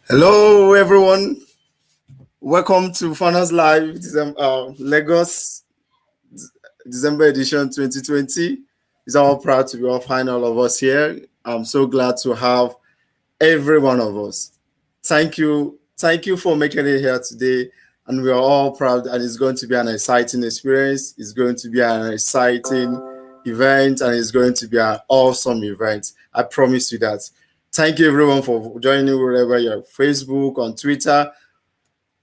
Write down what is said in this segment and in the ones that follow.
Hello, everyone. Welcome to Founders Live Lagos December edition 2020. It's all proud to be all find all of us here. I'm so glad to have every one of us. Thank you for making it here today. And we are all proud, and it's going to be an exciting experience. It's going to be an exciting event, and it's going to be an awesome event. I promise you that. Thank you, everyone, for joining wherever you're Facebook, on Twitter.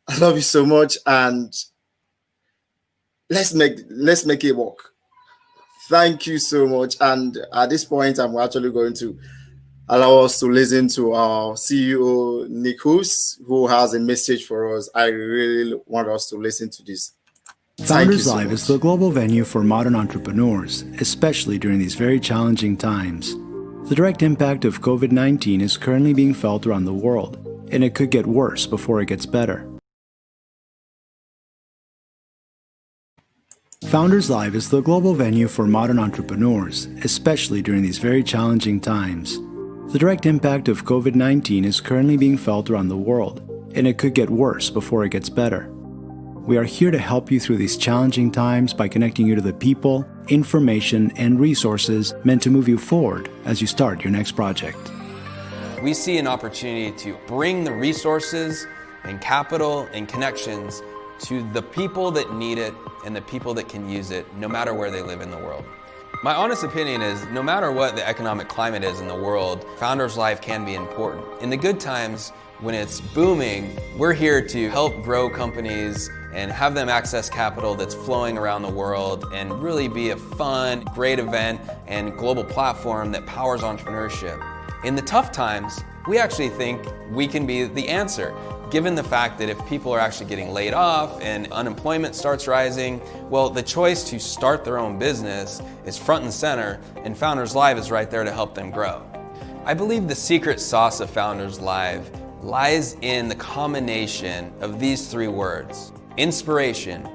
I love you so much, and let's make it work. Thank you so much. And at this point, I'm actually going to allow us to listen to our CEO Nick Hus, who has a message for us. I really want us to listen to this. Thank you Founders so Live much. is the global venue for modern entrepreneurs, especially during these very challenging times. The direct impact of COVID-19 is currently being felt around the world, and it could get worse before it gets better. Founders Live is the global venue for modern entrepreneurs, especially during these very challenging times. The direct impact of COVID-19 is currently being felt around the world, and it could get worse before it gets better. We are here to help you through these challenging times by connecting you to the people, information, and resources meant to move you forward as you start your next project. We see an opportunity to bring the resources and capital and connections to the people that need it and the people that can use it, no matter where they live in the world. My honest opinion is, no matter what the economic climate is in the world, Founders Live can be important. In the good times, when it's booming, we're here to help grow companies and have them access capital that's flowing around the world and really be a fun, great event and global platform that powers entrepreneurship. In the tough times, we actually think we can be the answer, given the fact that if people are actually getting laid off and unemployment starts rising, well, the choice to start their own business is front and center, and Founders Live is right there to help them grow. I believe the secret sauce of Founders Live lies in the combination of these three words: inspiration,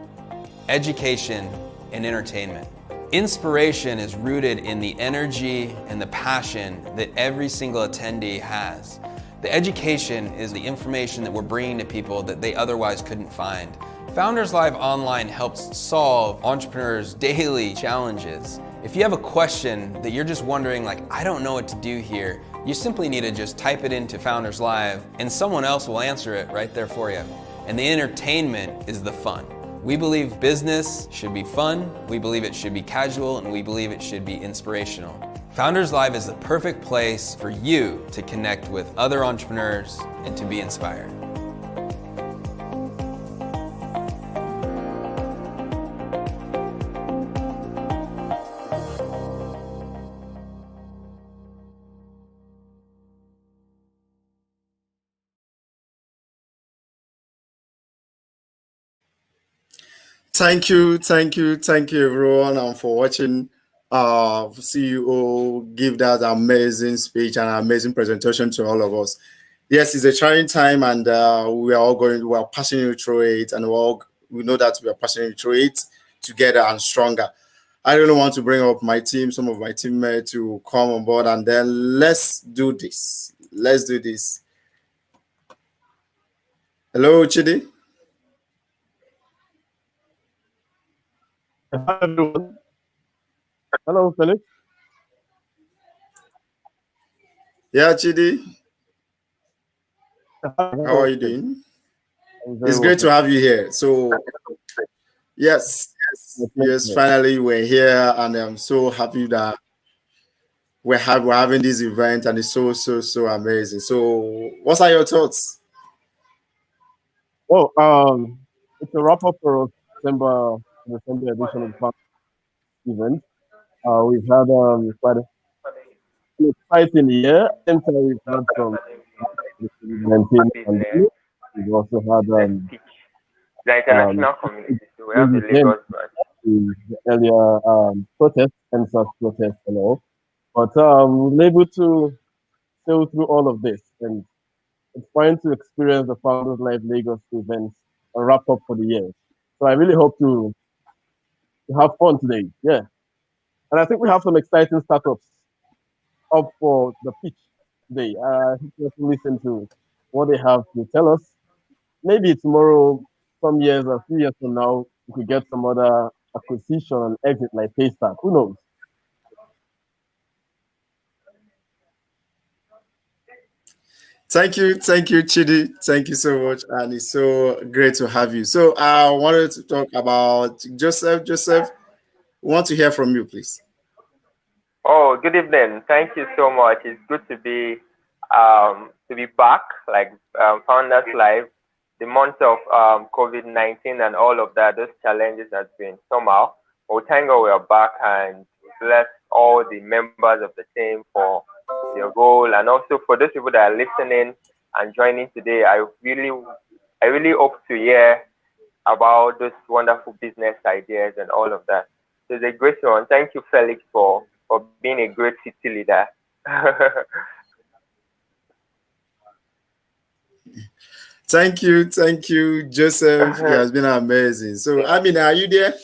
education, and entertainment. Inspiration is rooted in the energy and the passion that every single attendee has. The education is the information that we're bringing to people that they otherwise couldn't find. Founders Live Online helps solve entrepreneurs' daily challenges. If you have a question that you're just wondering, like, I don't know what to do here, you simply need to just type it into Founders Live and someone else will answer it right there for you. And the entertainment is the fun. We believe business should be fun, we believe it should be casual, and we believe it should be inspirational. Founders Live is the perfect place for you to connect with other entrepreneurs and to be inspired. Thank you, everyone, and for watching. CEO give that amazing speech and amazing presentation to all of us. Yes, it's a trying time, and we are passing through it, and we know that we are passing through it together and stronger. I really want to bring up my team, some of my teammates to come on board, and then let's do this. Let's do this. Hello, Chidi. Hi, everyone. Hello, Felix. Yeah, Chidi. Hi, How are you Felix. doing? I'm very It's well. great to have you here. So yes, Thank finally we're here, and I'm so happy that we're having this event, and it's so amazing. So, what are your thoughts? Well, it's a wrap up for December edition of the Fun event. We've had quite an exciting year. And so we've had some the COVID-19 pandemic. We've also had um, maybe then the earlier protests and such protests and all. But we're able to sail through all of this, and it's fun to experience the Founders Live Lagos events and wrap up for the year. So I really hope to have fun today. Yeah. And I think we have some exciting startups up for the pitch today. I hope you have to listen to. what they have to tell us. Maybe tomorrow, some years, a few years from now, we could get some other acquisition and exit like Paystack. Who knows? Thank you, Chidi. Thank you so much, and it's so great to have you. So I wanted to talk about Joseph. Joseph, we want to hear from you, please. Oh, good evening. Thank you so much. It's good to be back, like Founders Live. The month of COVID-19 and all of that, those challenges has been somehow. But thank God we are back and bless all the members of the team for your role, and also for those people that are listening and joining today. I really hope to hear about those wonderful business ideas and all of that. So it's a great one. Thank you, Felix, for being a great city leader. Thank you, Joseph. It has been amazing. So, Yeah. Amina, are you there?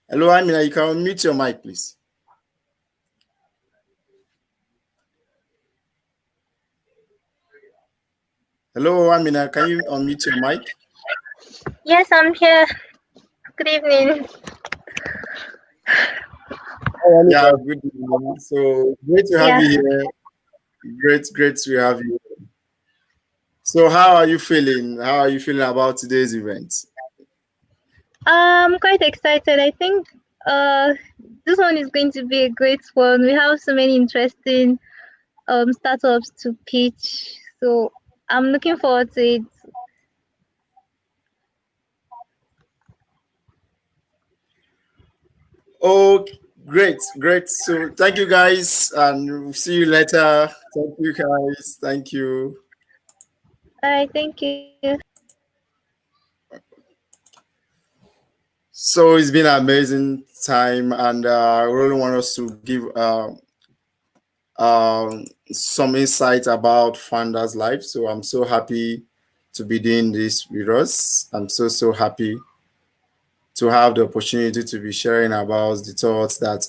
Hello, Amina. You can unmute your mic, please. Hello, Amina. Can you unmute your mic? Yes, I'm here. Good evening. Yeah, good evening. So great to have Yeah, you here. Great to have you. So, how are you feeling? How are you feeling about today's event? I'm quite excited. I think uh this one is going to be a great one. We have so many interesting startups to pitch, so I'm looking forward to it. Oh, great. So, thank you guys, and we'll see you later. Thank you guys. Thank you. All right, thank you. So, it's been an amazing time, and I really want us to give some insight about founders' life. So, I'm so happy to be doing this with us. I'm so happy to have the opportunity to be sharing about the thoughts that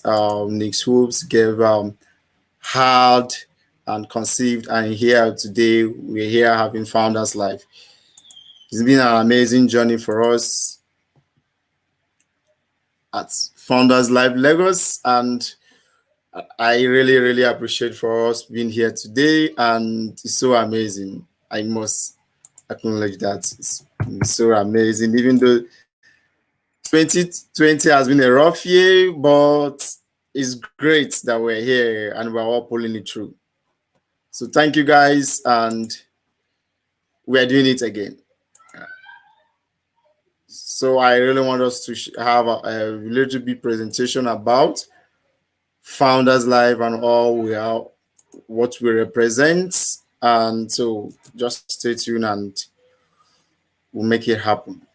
Nick Swoops gave had and conceived, and here today we're here having Founders Life. It's been an amazing journey for us at Founders Life Lagos, and I really appreciate for us being here today, and it's so amazing. I must acknowledge that it's so amazing, even though 2020 has been a rough year, but it's great that we're here and we're all pulling it through. So thank you guys, and we're doing it again. So I really want us to have a little bit presentation about Founders Life and all we are, what we represent, and so just stay tuned and we'll make it happen.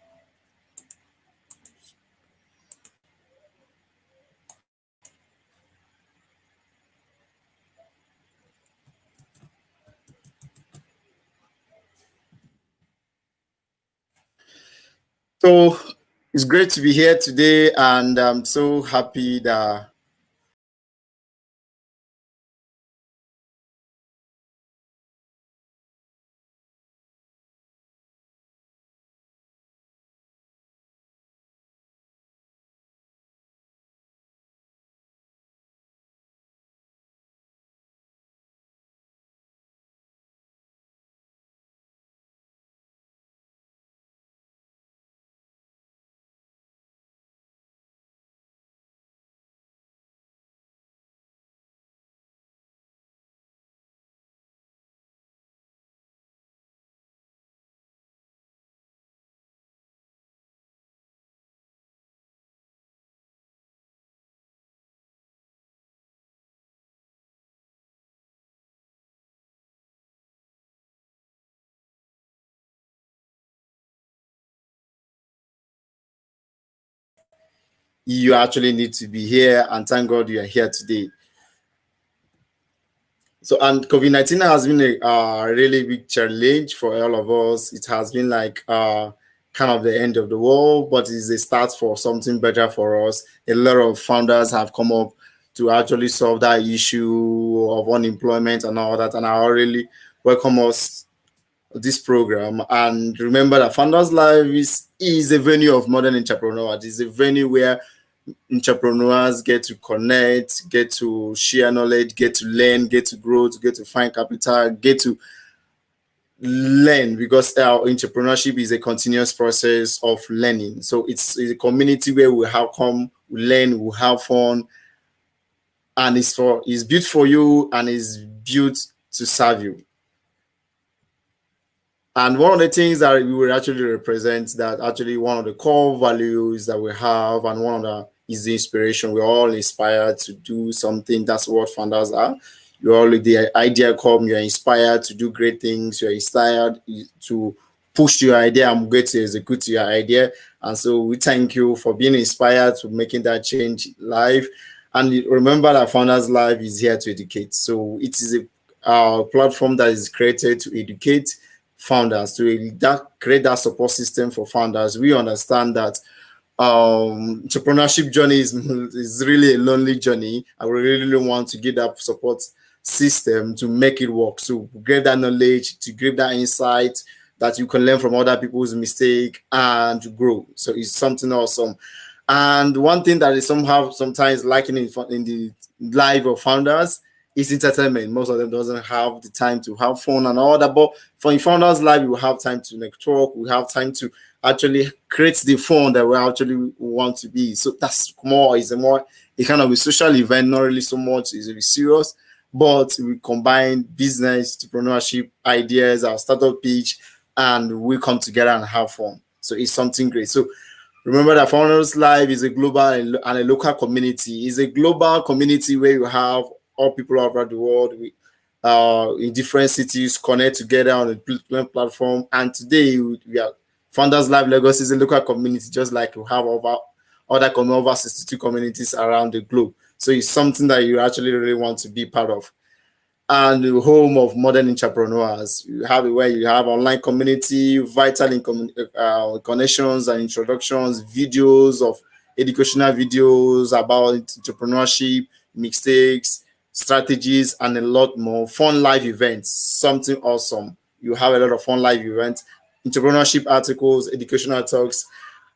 So it's great to be here today, and I'm so happy that you actually need to be here, and thank God you are here today. So, and COVID-19 has been a really big challenge for all of us. It has been like kind of the end of the world, but it's a start for something better for us. A lot of founders have come up to actually solve that issue of unemployment and all that. And I really welcome us this program. And remember that Founders Live is a venue of modern entrepreneurs. It's a venue where entrepreneurs get to connect, get to share knowledge, get to learn, get to grow, to get to find capital, get to learn, because our entrepreneurship is a continuous process of learning. So it's a community where we have come, we learn, we have fun, and it's built for you and is built to serve you. And one of the things that we will actually represent, that actually one of the core values that we have, and one of the is the inspiration. We're all inspired to do something. That's what founders are. You're all the idea come, you're inspired to do great things, you're inspired to push your idea and get to execute your idea. And so we thank you for being inspired to making that change live. And remember that Founders Live is here to educate. So it is a platform that is created to educate founders, to create that support system for founders. We understand that entrepreneurship journey is really a lonely journey, and we really want to give that support system to make it work. So give that knowledge, to give that insight that you can learn from other people's mistake and to grow. So it's something awesome. And one thing that is sometimes lacking in the life of founders is entertainment. Most of them doesn't have the time to have fun and all that. But for Founders Live, we have time to network. We have time to actually create the fun that we actually want to be. So that's a kind of a social event, not really so much is really serious, but we combine business, entrepreneurship ideas, our startup pitch, and we come together and have fun. So it's something great. So remember that Founders Live is a global and a local community. It's a global community where you have all people all over the world in different cities connect together on a platform. And today we are Founders Live Lagos is a local community, just like we have over 62 communities around the globe. So it's something that you actually really want to be part of. And the home of modern entrepreneurs. You have it where you have online community, vital connections and introductions, videos of educational videos about entrepreneurship, mistakes, strategies, and a lot more. Fun live events, something awesome. You have a lot of fun live events, entrepreneurship articles, educational talks.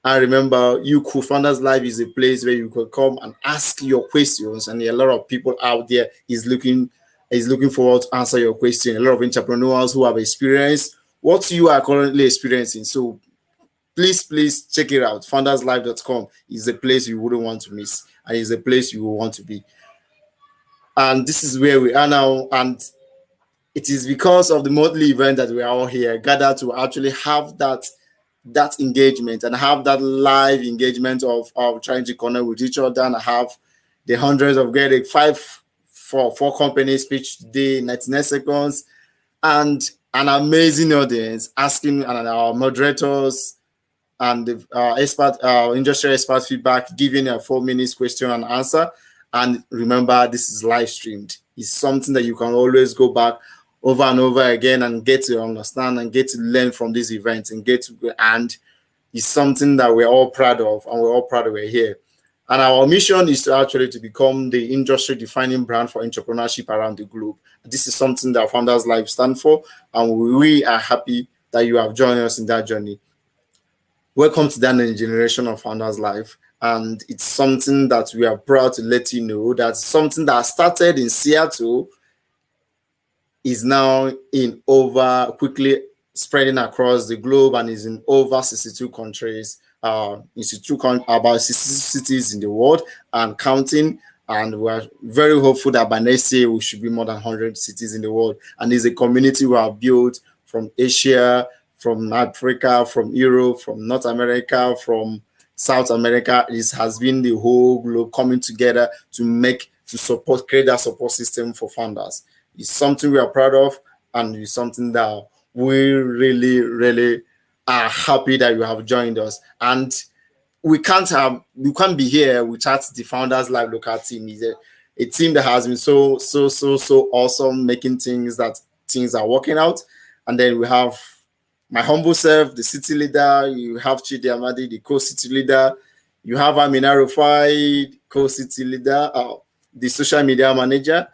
And remember, Founders Live is a place where you can come and ask your questions, and a lot of people out there is looking forward to answer your question. A lot of entrepreneurs who have experienced what you are currently experiencing. So please check it out. Founderslive.com is a place you wouldn't want to miss, and is a place you will want to be. And this is where we are now. And it is because of the monthly event that we are all here gathered to actually have that engagement and have that live engagement of trying to connect with each other, and have the hundreds of getting four companies pitch today, 99 seconds, and an amazing audience asking, and our moderators and the industry expert feedback, giving a 4 minutes question and answer. And remember, this is live streamed. It's something that you can always go back over and over again and get to understand and get to learn from these events and and it's something that we're all proud of, and we're all proud that we're here. And our mission is to become the industry defining brand for entrepreneurship around the globe. This is something that Founders Live stand for, and we are happy that you have joined us in that journey. Welcome to that next generation of Founders Live. And it's something that we are proud to let you know that something that started in Seattle is now quickly spreading across the globe, and is in over 62 countries, about 60 cities in the world and counting. And we're very hopeful that by next year we should be more than 100 cities in the world. And it's a community we have built from Asia, from Africa, from Europe, from North America, from South America. It has been the whole globe coming together to create that support system for founders. It's something we are proud of, and it's something that we really are happy that you have joined us. And we can't be here without the Founders Live local team. It's a team that has been so awesome, making things are working out. And then we have my humble self, the city leader. You have Chidi Amadi, the co-city leader. You have Amina Rufai, co-city leader, the social media manager.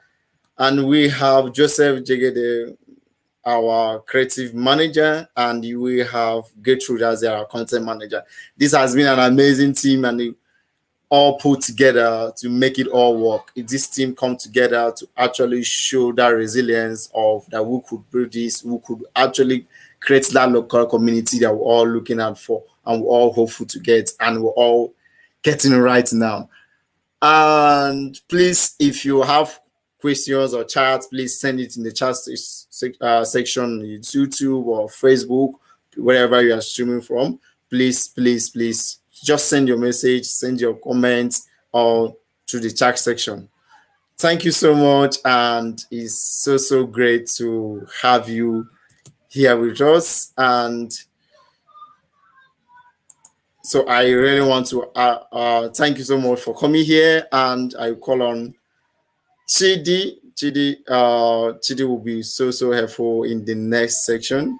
And we have Joseph Jegede, our creative manager, and we have Gertrude as our content manager. This has been an amazing team, and they all put together to make it all work. This team come together to actually show that resilience of that we could build this, we could actually create that local community that we're all looking out for and we're all hopeful to get, and we're all getting right now. And please, if you have questions or chats, please send it in the chat section on YouTube or Facebook, wherever you are streaming from. Please, just send your message, send your comments, or to the chat section. Thank you so much, and it's so great to have you here with us. And so I really want to thank you so much for coming here, and I call on Chidi. Chidi will be so helpful in the next section.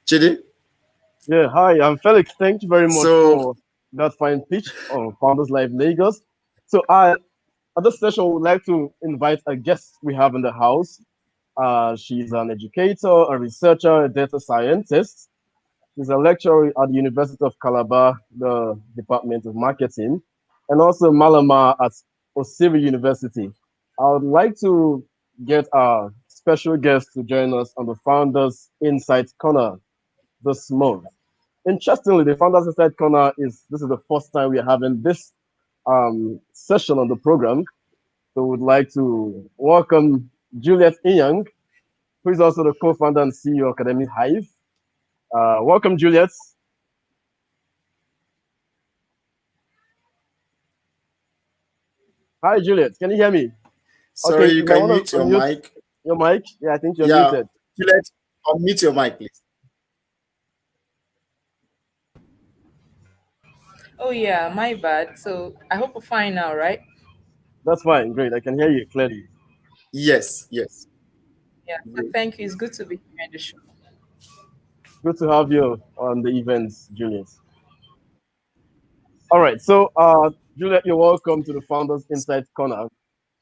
Chidi? Yeah, hi, I'm Felix. Thank you very much So, for that fine pitch on Founders Live Lagos. So at this session, we would like to invite a guest we have in the house. She's an educator, a researcher, a data scientist. She's a lecturer at the University of Calabar, the Department of Marketing, and also Malama at Osiri University. I would like to get our special guest to join us on the Founders Insight Corner this month. Interestingly, the Founders Insight Corner this is the first time we are having this session on the program. So we'd like to welcome Juliette Young, who is also the co-founder and CEO of Academic Hive. Welcome, Juliette. Hi, Juliette. Can you hear me? sorry, Okay, you you might can want mute to your unmute mic. your mic. Yeah, I think you're Yeah, muted. Juliette, unmute your mic, please. Oh yeah, my bad. So I hope we're fine now, right? That's fine. Great. I can hear you clearly. Yes. Yeah. So Great. thank you. It's good to be here in the show. Good to have you on the events, Juliette. All right. So, Juliette, you're welcome to the Founders Insight Corner.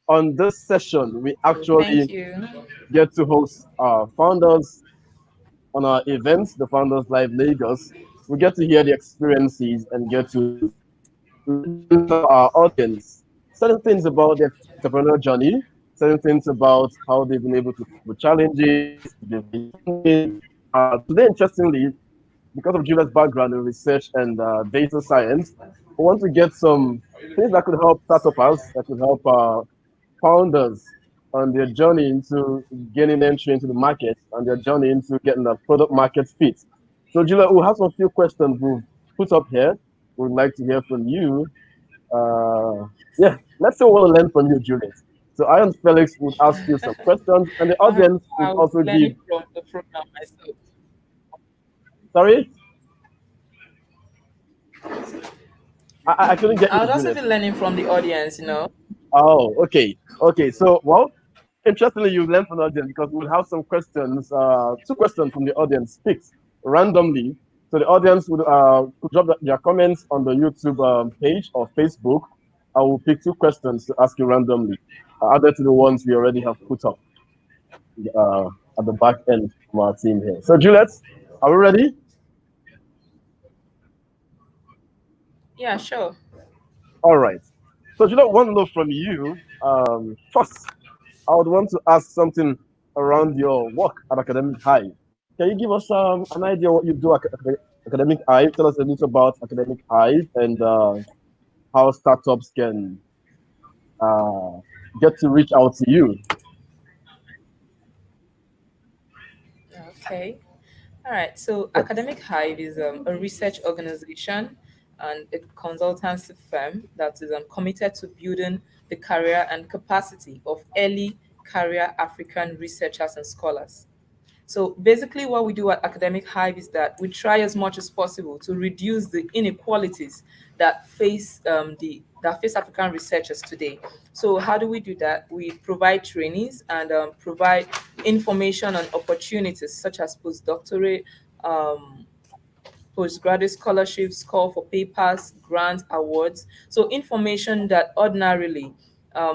On this session, we Thank actually you. get to host founders on our events, the Founders Live Lagos. We get to hear the experiences and get to tell our audience certain things about their entrepreneurial journey, certain things about how they've been able to cope with challenges, they've been funding. Today, interestingly, because of Julia's background in research and data science, we want to get some things that could help startups, that could help founders on their journey into gaining entry into the market and their journey into getting a product market fit. So, Julia, we have some few questions we've put up here. We'd like to hear from you. Yeah, let's say we want to learn from you, Juliet. So I and Felix would ask you some questions, and the audience would I'll also be give. learning from the program myself. Sorry, I couldn't get you, I'll also Juliet. be learning from the audience. Oh, okay. So, well, interestingly, you learned from the audience because we'll have some questions, two questions from the audience picked randomly. So the audience would could drop their comments on the YouTube page or Facebook. I will pick two questions to ask you randomly, added to the ones we already have put up uh, at the back end from our team here. So, Juliet, are we ready? Yeah, sure. All right. So, Juliet, want to know from you first. I would want to ask something around your work at Academic Hive. Can you give us an idea what you do at Academic Hive? Tell us a little about Academic Hive and how startups can uh, get to reach out to you. Okay. All right. So Yes. Academic Hive is a research organization and a consultancy firm that is committed to building the career and capacity of early career African researchers and scholars. So basically, what we do at Academic Hive is that we try as much as possible to reduce the inequalities that face African researchers today. So how do we do that? We provide trainees and provide information on opportunities such as um, postgraduate scholarships, call for papers, grants, awards. So information that ordinarily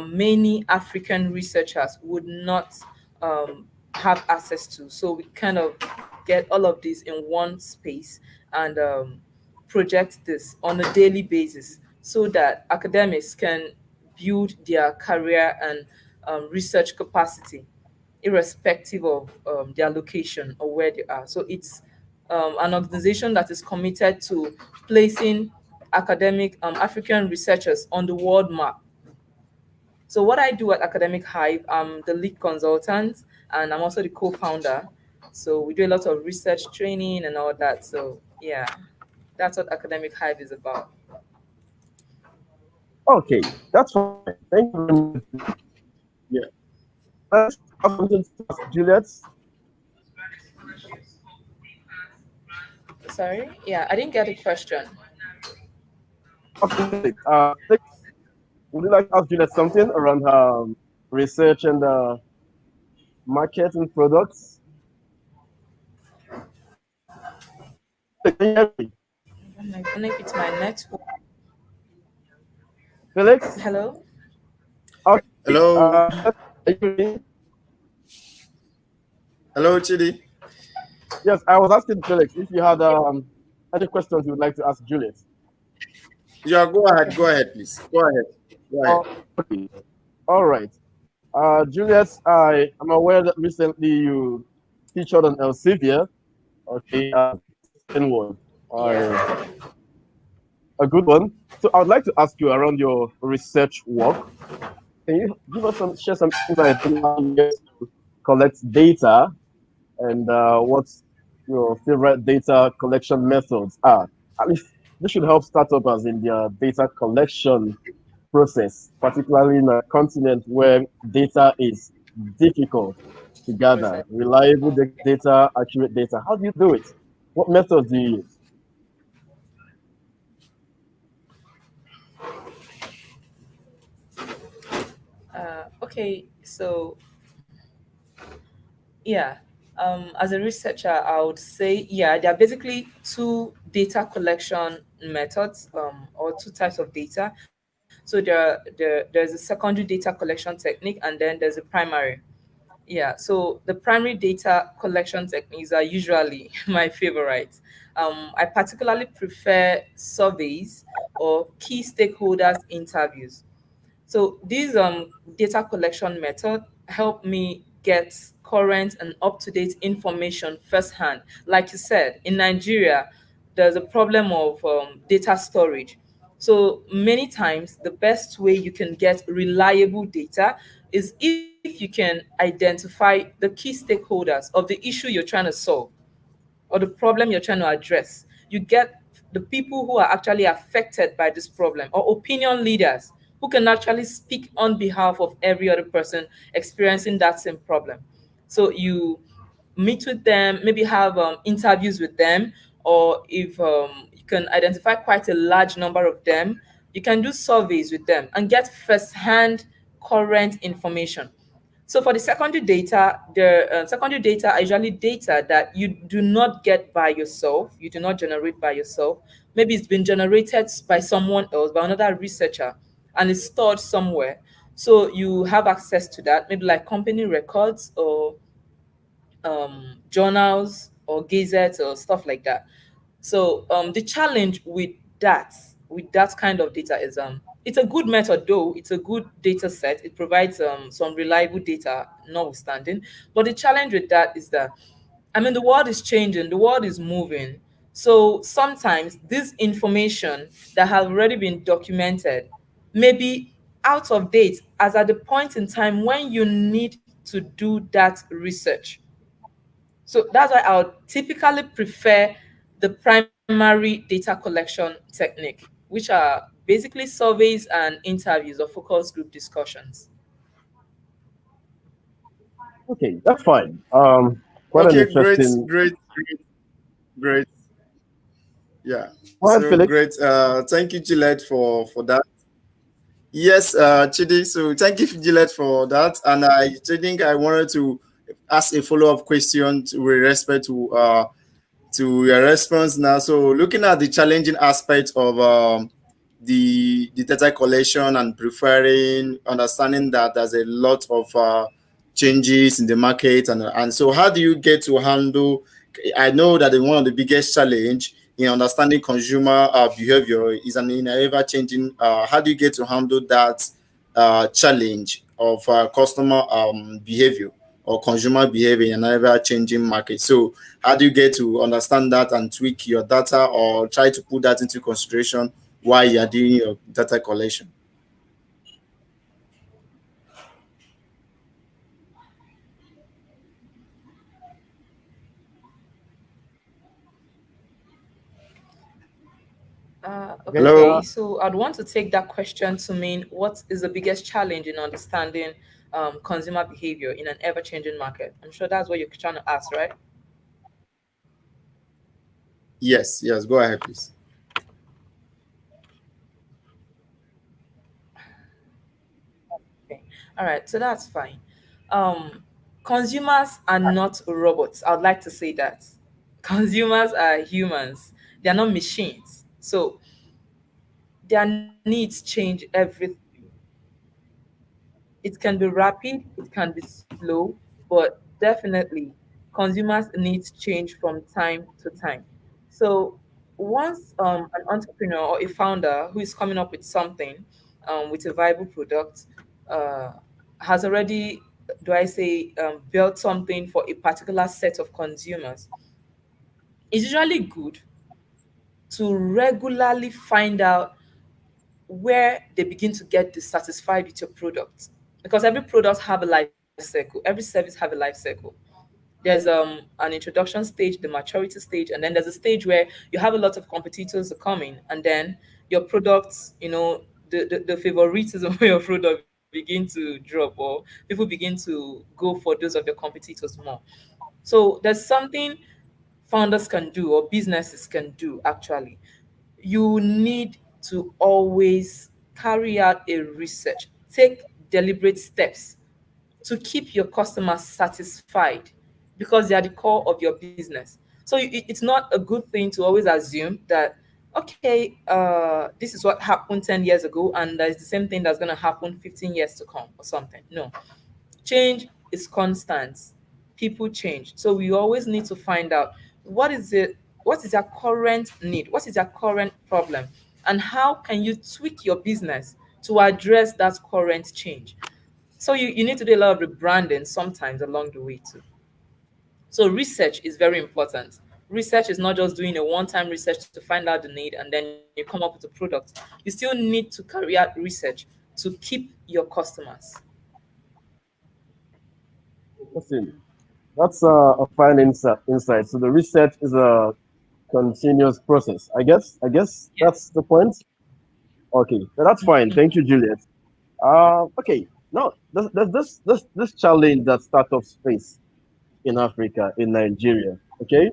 many African researchers would not have access to. So we kind of get all of this in one space and project this on a daily basis so that academics can build their career and research capacity irrespective of their location or where they are. So it's an organization that is committed to placing academic African researchers on the world map. So what I do at Academic Hive, I'm the lead consultant and I'm also the co-founder. So we do a lot of research training and all that. So yeah, that's what Academic Hive is about. Okay, that's fine. Thank you very much. Yeah. Let's have something to ask Juliet. Sorry? Yeah, I didn't get the question. Okay, Felix. Felix, would you like to ask Juliet something around her research and marketing products? Felix, can you hear me? I don't know if it's my network. Felix? Hello? Okay. Hello. Juliet, are you with me? Hello, Chidi. Yes, I was asking Felix if you had any questions you would like to ask Juliet. Yeah, go ahead. Go ahead, please. Go ahead. Go ahead. Okay. All right. Juliet, I am aware that recently you featured on Elsevier. Okay, second one, Yeah. a good one. So I would like to ask you around your research work. Can you give us share some insight into how you get to collect data and what your favorite data collection methods are? At least this should help startups in their data collection process, particularly in a continent where data is difficult to gather, Process. reliable data, accurate data. How do you do it? What methods do you use? Okay, so yeah, as a researcher, I would say, yeah, there are basically two data collection methods or two types of data. So there's a secondary data collection technique and then there's a primary. Yeah, so the primary data collection techniques are usually my favorite. I particularly prefer surveys or key stakeholders interviews. So these data collection method help me get current and up-to-date information firsthand. Like you said, in Nigeria, there's a problem of data storage. So many times, the best way you can get reliable data is if you can identify the key stakeholders of the issue you're trying to solve or the problem you're trying to address. You get the people who are actually affected by this problem or opinion leaders who can actually speak on behalf of every other person experiencing that same problem. So you meet with them, maybe have interviews with them, or if you can identify quite a large number of them, you can do surveys with them and get first-hand current information. So for the secondary data are usually data that you do not get by yourself, you do not generate by yourself. Maybe it's been generated by someone else, by another researcher, and it's stored somewhere. So you have access to that, maybe like company records or journals or gazettes or stuff like that. So the challenge with that kind of data is it's a good method though, it's a good data set. It provides some reliable data notwithstanding. But the challenge with that is that I mean the world is changing, the world is moving. So sometimes this information that has already been documented may be out of date as at the point in time when you need to do that research. So that's why I would typically prefer the primary data collection technique, which are basically surveys and interviews or focus group discussions. Okay, that's fine. Quite an Okay, great, interesting. great, great, great. Yeah. Go ahead, So Felix. great. Thank you, Gillette, for that. Yes, Chidi. So thank you, Gillette, for that. And I think I wanted to ask a follow-up question with respect to to your response now. So, looking at the challenging aspect of the data collection and preferring, understanding that there's a lot of changes in the market, and so how do you get to handle? I know that one of the biggest challenge in understanding consumer behavior is an in ever changing. How do you get to handle that challenge of customer behavior or consumer behavior in an ever changing market? So how do you get to understand that and tweak your data or try to put that into consideration while you're doing your data collection? Okay. Okay, Hello? so I'd want to take that question to mean what is the biggest challenge in understanding consumer behavior in an ever-changing market? I'm sure that's what you're trying to ask, right? Yes, yes, go ahead, please. Okay. All right, so that's fine. Um, Consumers are not robots. I would like to say that. Consumers are humans. They are not machines. So their needs change everything. It can be rapid, it can be slow, but definitely consumers' needs change from time to time. So once an entrepreneur or a founder who is coming up with something, with a viable product, uh, has already, do I say, built something for a particular set of consumers, it's usually good to regularly find out where they begin to get dissatisfied with your product, because every product have a life cycle, every service have a life cycle. There's an introduction stage, the maturity stage, and then there's a stage where you have a lot of competitors coming, and then your products, the favoritism of your product begin to drop, or people begin to go for those of your competitors more. So there's something founders can do or businesses can do actually. You need to always carry out a research, take deliberate steps to keep your customers satisfied, because they are the core of your business. So it's not a good thing to always assume that, okay, this is what happened 10 years ago and that's the same thing that's going to happen 15 years to come or something. No, change is constant. People change. So we always need to find out what is their current need, what is their current problem, and how can you tweak your business to address that current change. So you need to do a lot of rebranding sometimes along the way too. So research is very important. Research is not just doing a one-time research to find out the need and then you come up with a product. You still need to carry out research to keep your customers. Listen, that's a fine insight. So the research is a continuous process. I guess that's the point. Okay, so that's fine. Thank you, Juliet. Okay. Now, there's this challenge that startups face in Africa, in Nigeria. Okay,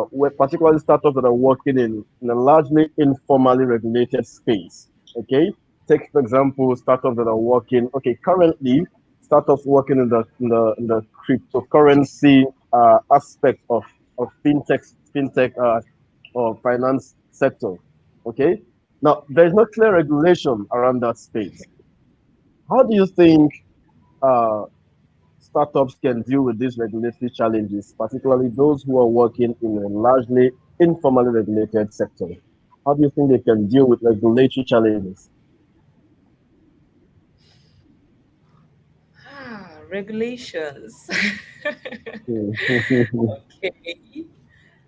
where particularly startups that are working in a largely informally regulated space. Okay, take for example startups that are working. Okay, currently startups working in the cryptocurrency aspect of fintech or finance sector. Okay, now there is no clear regulation around that space. How do you think uh, startups can deal with these regulatory challenges, particularly those who are working in a largely informally regulated sector? How do you think they can deal with regulatory challenges? Regulations. Hmm. Okay.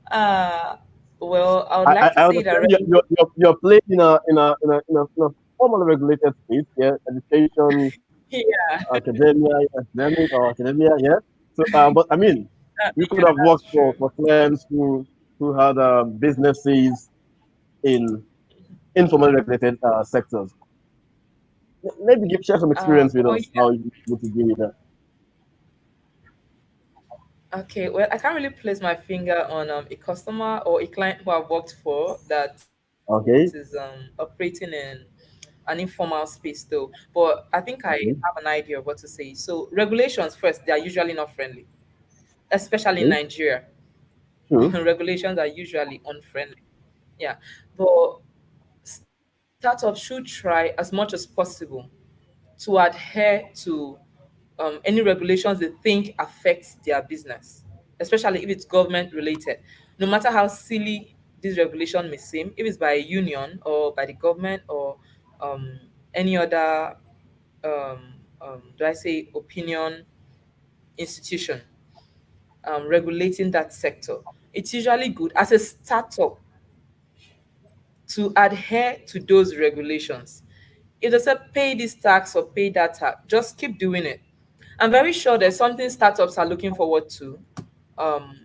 Uh, well, I would I, like I to I say that understand you're playing in a formally regulated space, yeah, education, yeah, academic or academia, yeah. So, but I mean, you could yeah, have that's worked true. for clients who had businesses in informally regulated sectors. Maybe share some experience with Well, us how you able to deal with that. okay, well, I can't really place my finger on a customer or a client who I've worked for that is Okay. operating in an informal space though. But I think I have an Okay. idea of what to say. So regulations first, they are usually not friendly, especially in Okay. Nigeria. True. Regulations are usually unfriendly. Yeah, but startups should try as much as possible to adhere to any regulations they think affects their business, especially if it's government related. No matter how silly this regulation may seem, if it's by a union or by the government or any other, do I say, opinion institution regulating that sector, it's usually good as a startup to adhere to those regulations. If they say pay this tax or pay that tax, just keep doing it. I'm very sure there's something startups are looking forward to. Um,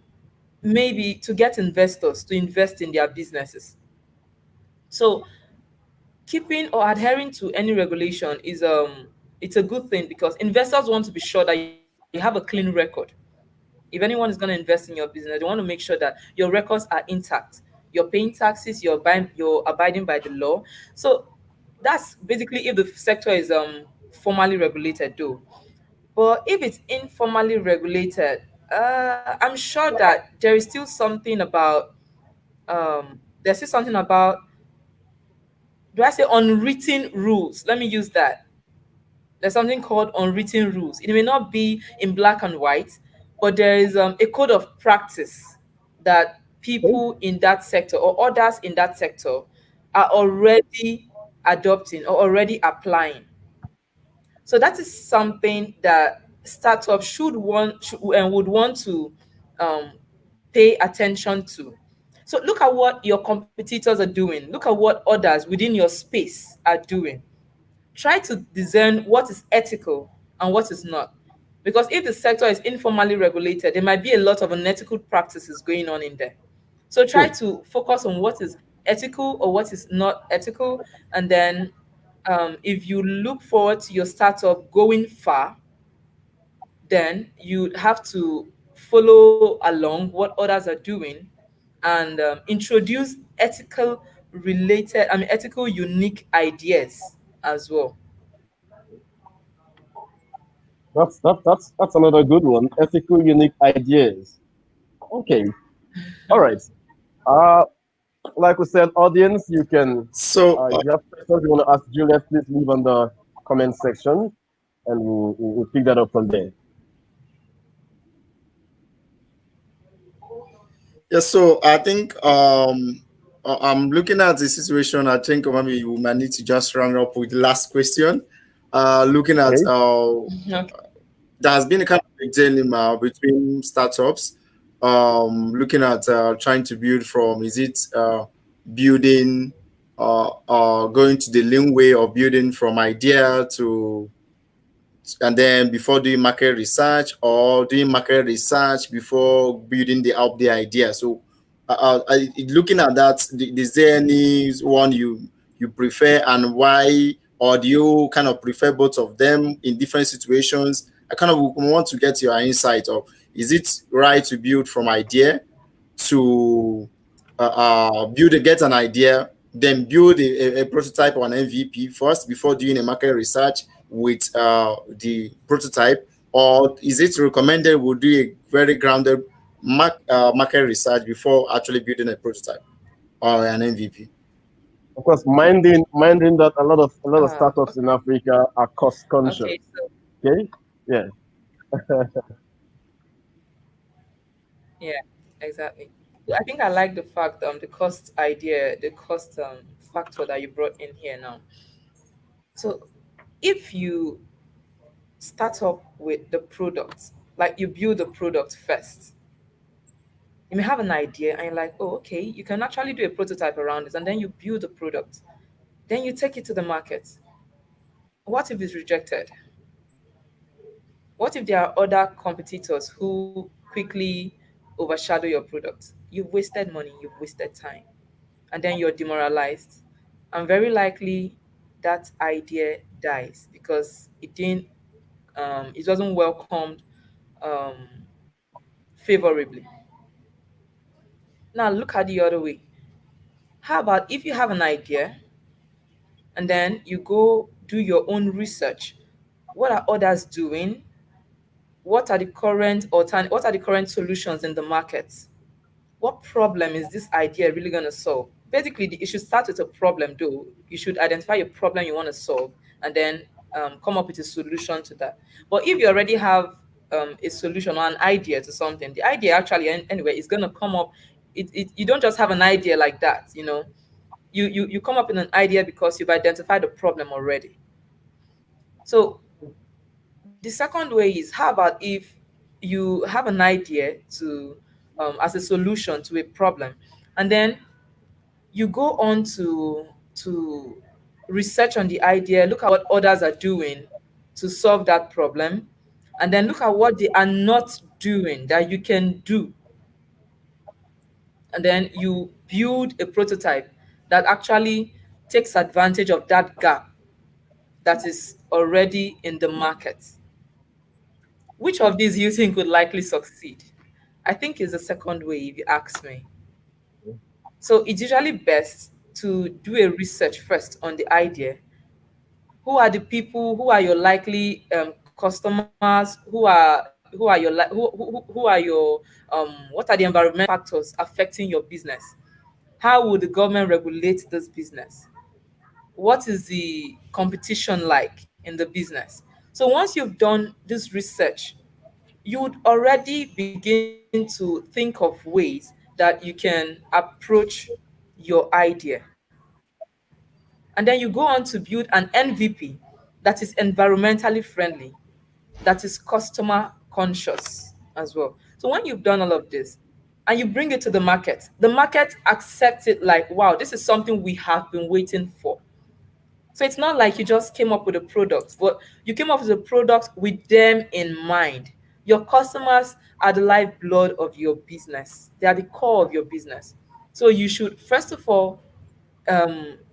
Maybe to get investors to invest in their businesses. So keeping or adhering to any regulation is it's a good thing because investors want to be sure that you have a clean record. If anyone is going to invest in your business, they want to make sure that your records are intact. You're paying taxes, you're abiding by the law. So that's basically if the sector is formally regulated though. But if it's informally regulated, I'm sure that there is still something about there's still something about, do I say, unwritten rules? Let me use that. There's something called unwritten rules. It may not be in black and white, but there is a code of practice that Okay. people in that sector or others in that sector are already adopting or already applying. So that is something that startups should would want to um, pay attention to. So look at what your competitors are doing. Look at what others within your space are doing. Try to discern what is ethical and what is not. Because if the sector is informally regulated, there might be a lot of unethical practices going on in there. So try True. to focus on what is ethical or what is not ethical. And then if you look forward to your startup going far, then you have to follow along what others are doing and introduce ethical unique ideas as well. That's another good one. Ethical, unique ideas. Okay. All right. Uh, like we said, audience, you can, So, if you have questions you want to ask Juliet, please leave on the comment section, and we'll pick that up from there. yeah, so I think I'm looking at the situation. I think maybe we might need to just round up with the last question. Looking at Okay. Okay. there has been a kind of a dilemma between startups, looking at trying to build from, is it building going to the lean way of building from idea to, and then before doing market research, or doing market research before building the idea. So looking at that, is there any one you prefer, and why, or do you kind of prefer both of them in different situations? I kind of want to get your insight of, is it right to build from idea to get an idea, then build a prototype or an MVP first before doing a market research with the prototype, or is it recommended we do a very grounded market research before actually building a prototype or an MVP? Of course, minding that a lot of startups in Okay. Africa are cost conscious. Okay. So Okay. Yeah. yeah, exactly. I think I like the fact the cost idea, the cost factor that you brought in here now. So if you start up with the product, like you build the product first, you may have an idea and you're like, oh, okay, you can actually do a prototype around this, and then you build the product. Then you take it to the market. What if it's rejected? What if there are other competitors who quickly overshadow your product? You've wasted money, you've wasted time, and then you're demoralized. And very likely that idea dies because it wasn't welcomed um, favorably. Now look at the other way. How about if you have an idea and then you go do your own research? What are others doing? What are the current solutions in the market? what problem is this idea really going to solve? Basically, it should start with a problem, though. You should identify your problem you want to solve and then come up with a solution to that. But if you already have a solution or an idea to something, the idea actually, anyway, is going to come up. You don't just have an idea like that, you know. You come up with an idea because you've identified the problem already. So the second way is, how about if you have an idea to as a solution to a problem, and then you go on to research on the idea, look at what others are doing to solve that problem, and then look at what they are not doing that you can do, and then you build a prototype that actually takes advantage of that gap that is already in the market. Which of these you think would likely succeed? I think is the second way, if you ask me. So it's usually best to do a research first on the idea. Who are the people? Who are your likely customers? Who are your who are your what are the environmental factors affecting your business? How will the government regulate this business? What is the competition like in the business? So once you've done this research, you would already begin to think of ways that you can approach your idea. And then you go on to build an MVP that is environmentally friendly, that is customer conscious as well. So when you've done all of this and you bring it to the market accepts it like, wow, this is something we have been waiting for. So it's not like you just came up with a product, but you came up with a product with them in mind. Your customers are the lifeblood of your business. They are the core of your business. So you should first of all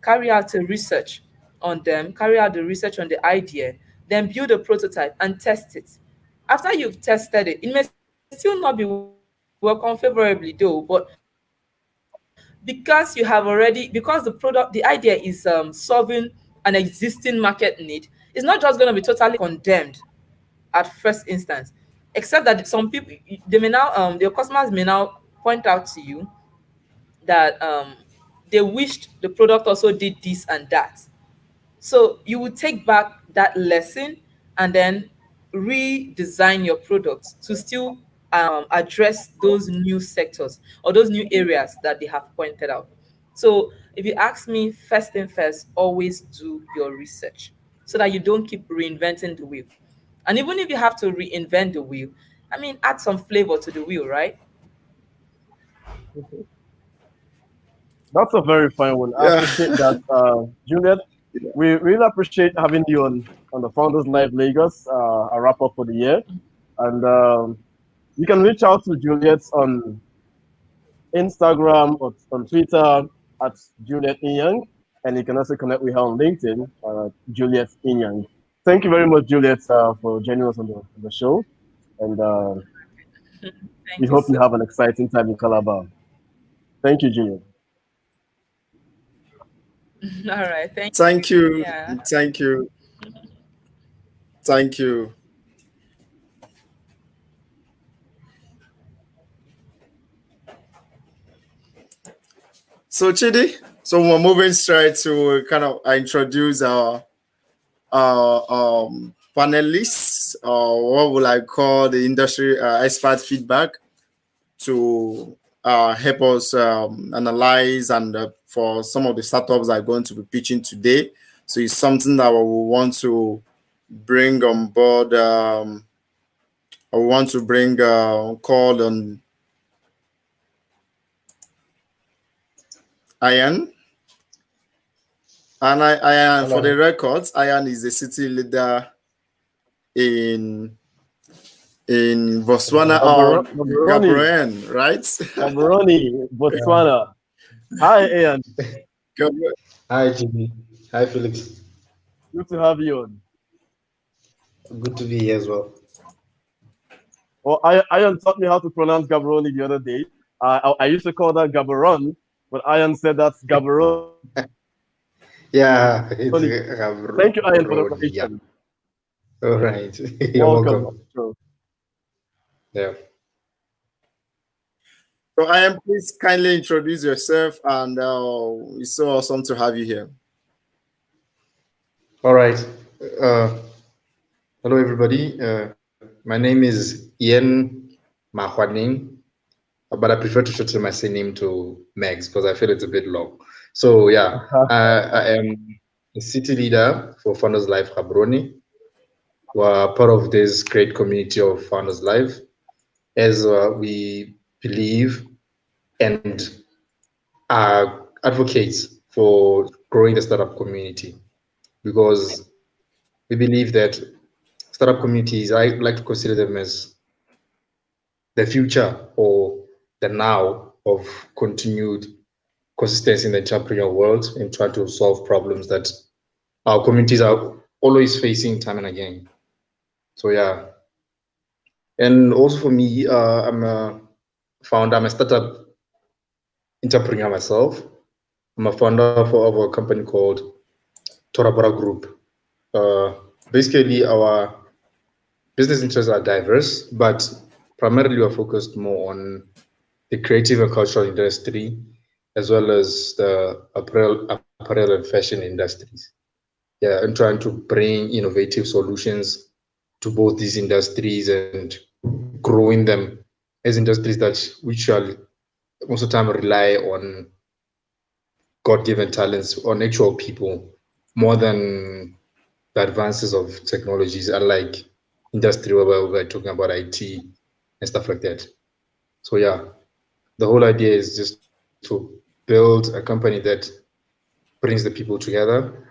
carry out a research on them, carry out the research on the idea, then build a prototype and test it. After you've tested it, it may still not be welcome favorably though, but because you have already, because the product, the idea is solving an existing market need, it's not just going to be totally condemned at first instance, except that some people, they may now your customers may now point out to you that they wished the product also did this and that. So you would take back that lesson and then redesign your products to still address those new sectors or those new areas that they have pointed out. So if you ask me, first thing first, always do your research so that you don't keep reinventing the wheel. And even if you have to reinvent the wheel, I mean, add some flavor to the wheel, right? That's a very fine one. I Yeah. appreciate that, Juliet. We really appreciate having you on the Founders Live Lagos, a wrap up for the year. And you can reach out to Juliet on Instagram or on Twitter at Juliette Young. And you can also connect with her on LinkedIn, Juliette Young. Thank you very much, Juliet, for joining us on the show. And we Thank you hope you so have an exciting time in Calabar. Thank you, Juliet. All right. Thank Thank you. you. Yeah. Thank you. Thank you. So Chidi, so we're moving straight to kind of introduce our panelists, or what would I call the industry expert feedback, to help us analyze and for some of the startups that are going to be pitching today. So it's something that we want to bring on board. I want to bring call on Ian. And Ian, for Hello. the records, Ian is the city leader in Botswana or Gaborone, Gaborone, right? Gaborone, Yeah. Botswana. Hi, Ian. Gaborone. Hi, Jimmy. Hi, Felix. Good to have you on. Good to be here as well. Well, Ian taught me how to pronounce Gaborone the other day. I used to call that Gaborone, but Ian said that's Gaborone. Yeah, it's Thank you, Ian, for the Rodi. Yeah. correction. All right. You're Welcome. welcome. Yeah. So I am, please kindly introduce yourself, and it's so awesome to have you here. All right. Uh, Hello, everybody. My name is Ian Mahwaning, but I prefer to shorten my surname to Megs because I feel it's a bit long. So, yeah, I am a city leader for Founders Life Gaborone. We are part of this great community of Founders Life as we believe and are advocates for growing the startup community because we believe that startup communities, I like to consider them as the future or the now of continued consistency in the entrepreneurial world and trying to solve problems that our communities are always facing time and again. So yeah, and also for me, I'm a founder, I'm a startup entrepreneur myself. I'm a founder of a company called Torabora Group. Uh, Basically, our business interests are diverse, but primarily we're focused more on the creative and cultural industry, as well as the apparel and fashion industries. Yeah, and trying to bring innovative solutions to both these industries and growing them as industries that which shall most of the time rely on God-given talents, on actual people, more than the advances of technologies, unlike industry where we're talking about IT and stuff like that. So yeah, the whole idea is just to build a company that brings the people together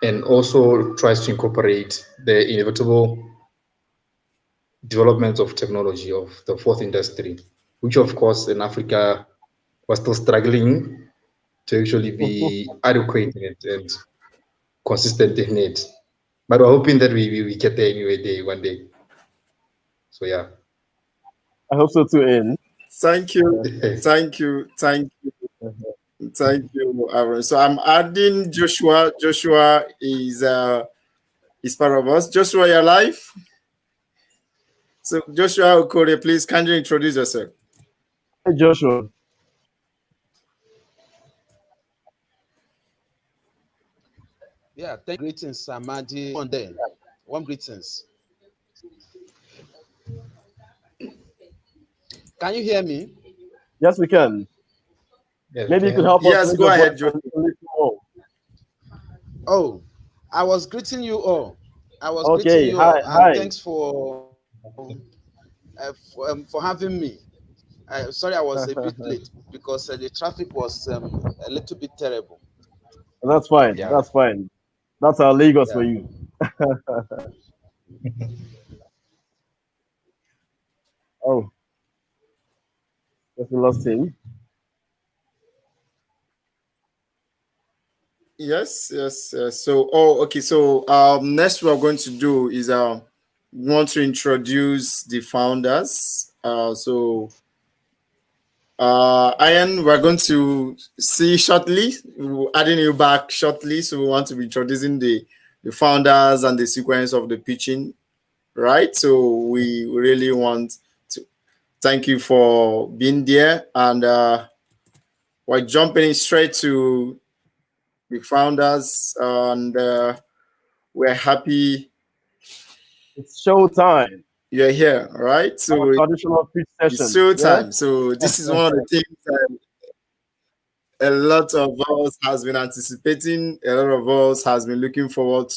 and also tries to incorporate the inevitable development of technology of the fourth industry, which of course in Africa was still struggling to actually be adequate in it and consistent in it. But we're hoping that we get there anyway day one day. So yeah. I hope so too, Ian. Thank you, thank you, Aaron. So I'm adding Joshua. Joshua is part of us. Joshua, you're live. So Joshua Okore, please can you introduce yourself? Hey, Joshua. Yeah, thank greetings, Samadi. On then, warm greetings. Can you hear me? Yes, we can. Yeah, we Maybe you could can. help us Yes, raise go your voice ahead, a Joshua. little more. Oh, I was greeting you all. I was greeting Okay. you all, Hi. and Hi. thanks for having me. Sorry, I was a bit late because the traffic was a little bit terrible. That's fine. Yeah. That's fine. That's our Lagos for Yeah. you. Oh, just lost him. Yes. So, okay. So, next we're going to do is want to introduce the founders. Ian, we're going to see shortly. We're adding you back shortly. So, we want to be introducing the founders and the sequence of the pitching, right? So, we really want to thank you for being there, and we're jumping straight to the founders, and we're happy It's show time. you're here, right? Our So traditional pitch it's session. show Yeah. time. So this is one of the things that a lot of us has been anticipating. A lot of us has been looking forward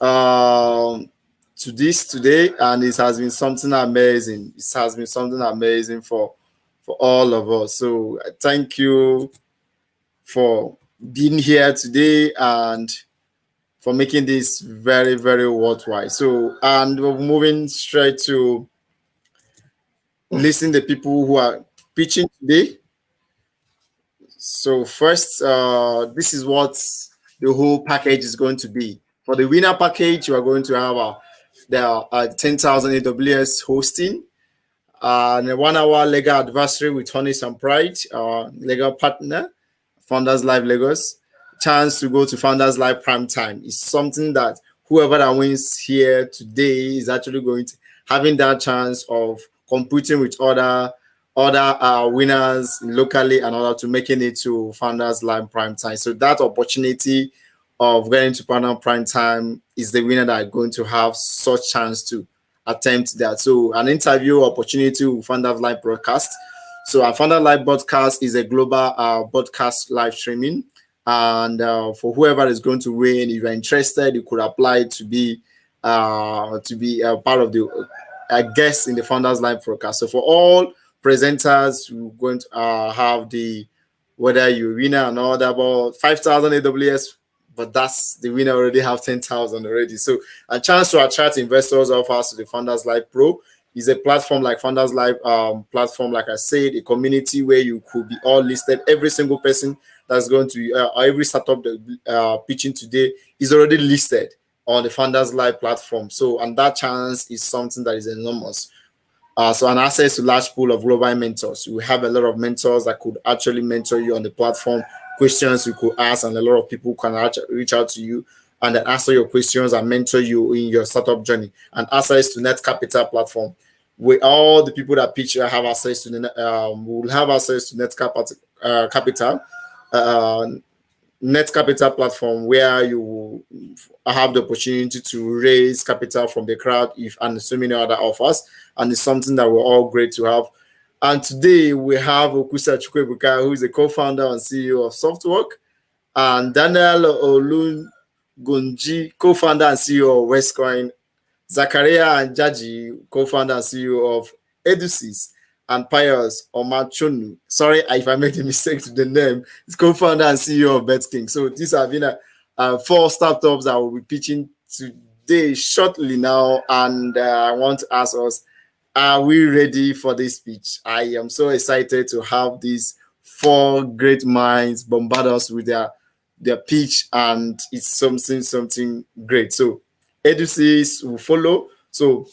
um, to this today, and it has been something amazing. It has been something amazing for all of us. So thank you for being here today and for making this very, very worthwhile. So, and we're moving straight to listen the people who are pitching today. So, first, this is what the whole package is going to be. For the winner package, you are going to have the 10,000 AWS hosting, and a 1 hour legal advisory with Honest and Pride, our legal partner, Founders Live Lagos. Chance to go to Founders Live Prime Time is something that whoever that wins here today is actually going to having that chance of competing with other other winners locally and other to making it to Founders Live Prime Time. So that opportunity of getting to Partner Prime Time is the winner that are going to have such chance to attempt that. So an interview opportunity with Founders Live Broadcast. So our Founders Live Broadcast is a global broadcast live streaming. And for whoever is going to win, if you're interested, you could apply to be part of the guest in the Founders Live Broadcast. So for all presenters, we're going to have whether you winner or not, about 5,000 AWS, but that's the winner already have 10,000 already. So a chance to attract investors offers to the Founders Live Pro is a platform like Founders Live platform, like I said, a community where you could be all listed. Every single person that's going to every startup that pitching today is already listed on the Founders Live platform. So, and that chance is something that is enormous. So an access to large pool of global mentors. We have a lot of mentors that could actually mentor you on the platform. Questions you could ask, and a lot of people can reach out to you and then answer your questions and mentor you in your startup journey. And access to Net Capital platform, where all the people that pitch have access to will have access to Net Capital. Net Capital platform, where you have the opportunity to raise capital from the crowd and so many other offers, and it's something that we're all great to have. And today we have Okusa Chukwebuka, who is the co-founder and CEO of Softwork, and Daniel Olungunji, co-founder and CEO of Westcoin, Zakaria and Jaji, co-founder and CEO of Edusis, and Pius Omachonu. Sorry if I made a mistake to the name. He's co-founder and CEO of BetKing. So these have been 4 startups that will be pitching today shortly now. And I want to ask us, are we ready for this pitch? I am so excited to have these 4 great minds bombard us with their pitch, and it's something great. So Edusis will follow. So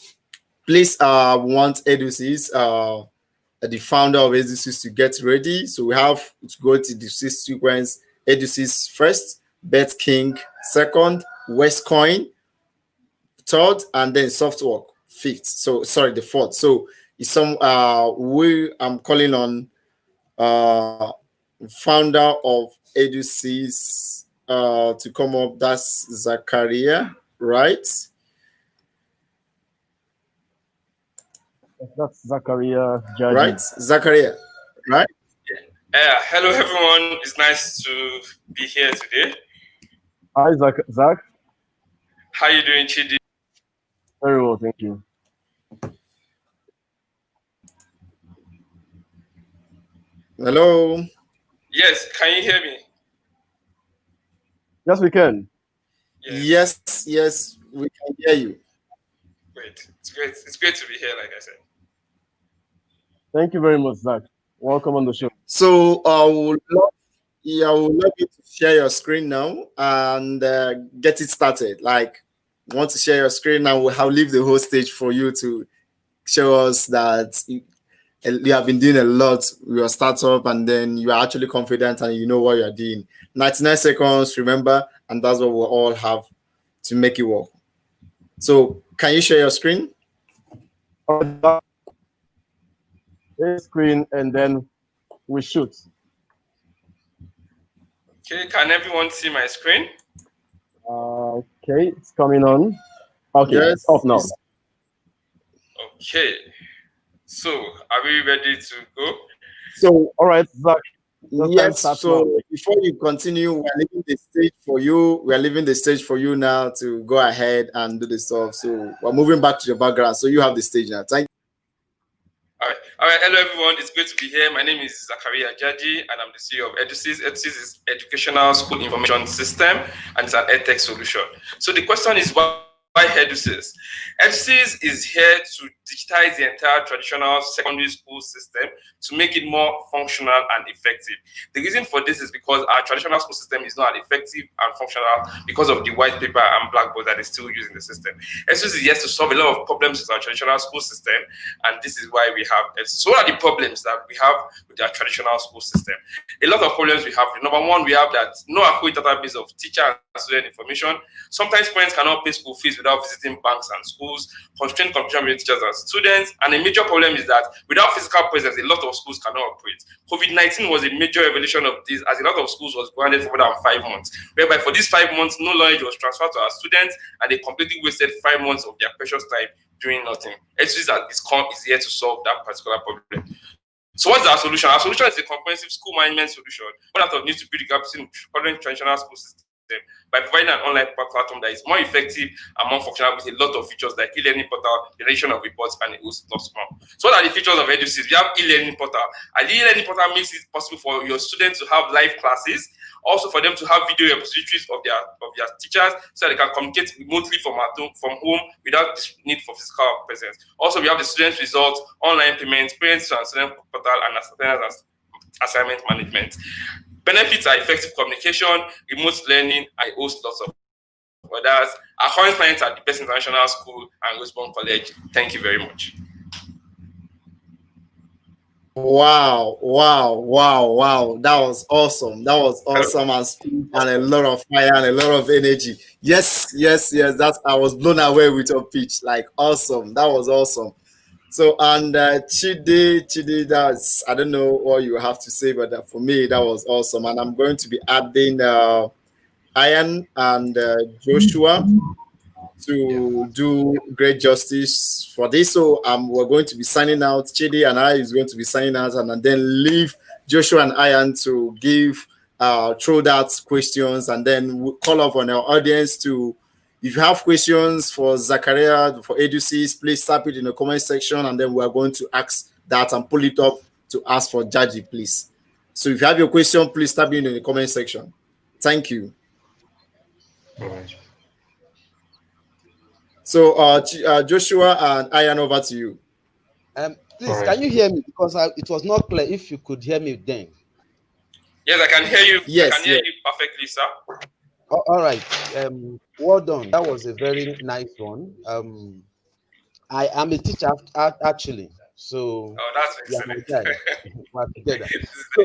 please want Edusis, the founder of Edusis, to get ready. So we have to go to the sequence: Edusis first, BetKing second, Westcoin third, and then Softwork fifth. So sorry, the fourth. So it's I'm calling on founder of Edusis to come up. That's Zakaria, right? That's Zakaria Jaji. Right, Zakaria, right? Hello, everyone. It's nice to be here today. Hi, Zach. How you doing, Chidi? Very well, thank you. Hello. Yes, can you hear me? Yes, we can. Yes, we can hear you. Great. It's great to be here, like I said. Thank you very much, Zach. Welcome on the show. So I would love you to share your screen now and get it started. Like, want to share your screen now? I'll leave the whole stage for you to show us that you have been doing a lot with your startup, and then you are actually confident and you know what you're doing. 99 seconds, remember, and that's what we'll all have to make it work. So can you share your screen? Screen, and then we shoot. Okay, can everyone see my screen? Okay, it's coming on. Okay, yes, it's off now. Okay, so are we ready to go? So, all right, Zach. Yes, so before you continue, we're leaving the stage for you. We're leaving the stage for you now to go ahead and do the stuff. So we're moving back to your background. So you have the stage now. Thank you. All right. Hello, everyone. It's great to be here. My name is Zakaria Jaji, and I'm the CEO of Edusis. Edusis is Educational School Information System, and it's an EdTech solution. So the question is, why Edusis? Edusis is here to digitize the entire traditional secondary school system to make it more functional and effective. The reason for this is because our traditional school system is not effective and functional because of the white paper and blackboard that is still using the system. Edusis is here to solve a lot of problems with our traditional school system, and this is why we have Edusis. So what are the problems that we have with our traditional school system? A lot of problems we have. Number one, we have that no accurate database of teacher and student information. Sometimes parents cannot pay school fees without without visiting banks and schools, constrained communication between teachers and students, and a major problem is that without physical presence, a lot of schools cannot operate. COVID-19 was a major revelation of this, as a lot of schools was grounded for more than 5 months, whereby for these 5 months, no knowledge was transferred to our students, and they completely wasted 5 months of their precious time doing nothing. Education is here to solve that particular problem. So what's our solution? Our solution is a comprehensive school management solution. One out of needs to be the gap between current traditional school system by providing an online platform that is more effective and more functional with a lot of features like e-learning portal, generation of reports, and a host of more. So what are the features of EduSys? We have e-learning portal. And the e-learning portal makes it possible for your students to have live classes, also for them to have video repositories of their teachers so they can communicate remotely from home without the need for physical presence. Also, we have the students' results, online payments, parents and student portal, and assignment management. Benefits are effective communication, remote learning, and host lots of others. Our current clients are the best international school and Westbourne College. Thank you very much. Wow, wow, wow, wow. That was awesome. That was awesome and speed and a lot of fire and a lot of energy. Yes, yes, yes. I was blown away with your pitch. Like awesome. That was awesome. So and Chidi, that's I don't know what you have to say, but for me that was awesome. And I'm going to be adding Ian and Joshua to do great justice for this. So we're going to be signing out. Chidi and I is going to be signing out, and then leave Joshua and Ian to give throw that questions, and then we'll call up on our audience to. If you have questions for Zachariah, for EduSys, please type it in the comment section, and then we are going to ask that and pull it up to ask for Jaji, please. So if you have your question, please type it in the comment section. Thank you. All right. So Joshua and Ian, over to you. Please, right. Can you hear me? Because it was not clear if you could hear me then. Yes, I can hear you. Yes, I can hear you perfectly, sir. All right. Well done. That was a very nice one. I am a teacher actually. So that's excellent. We're together. So,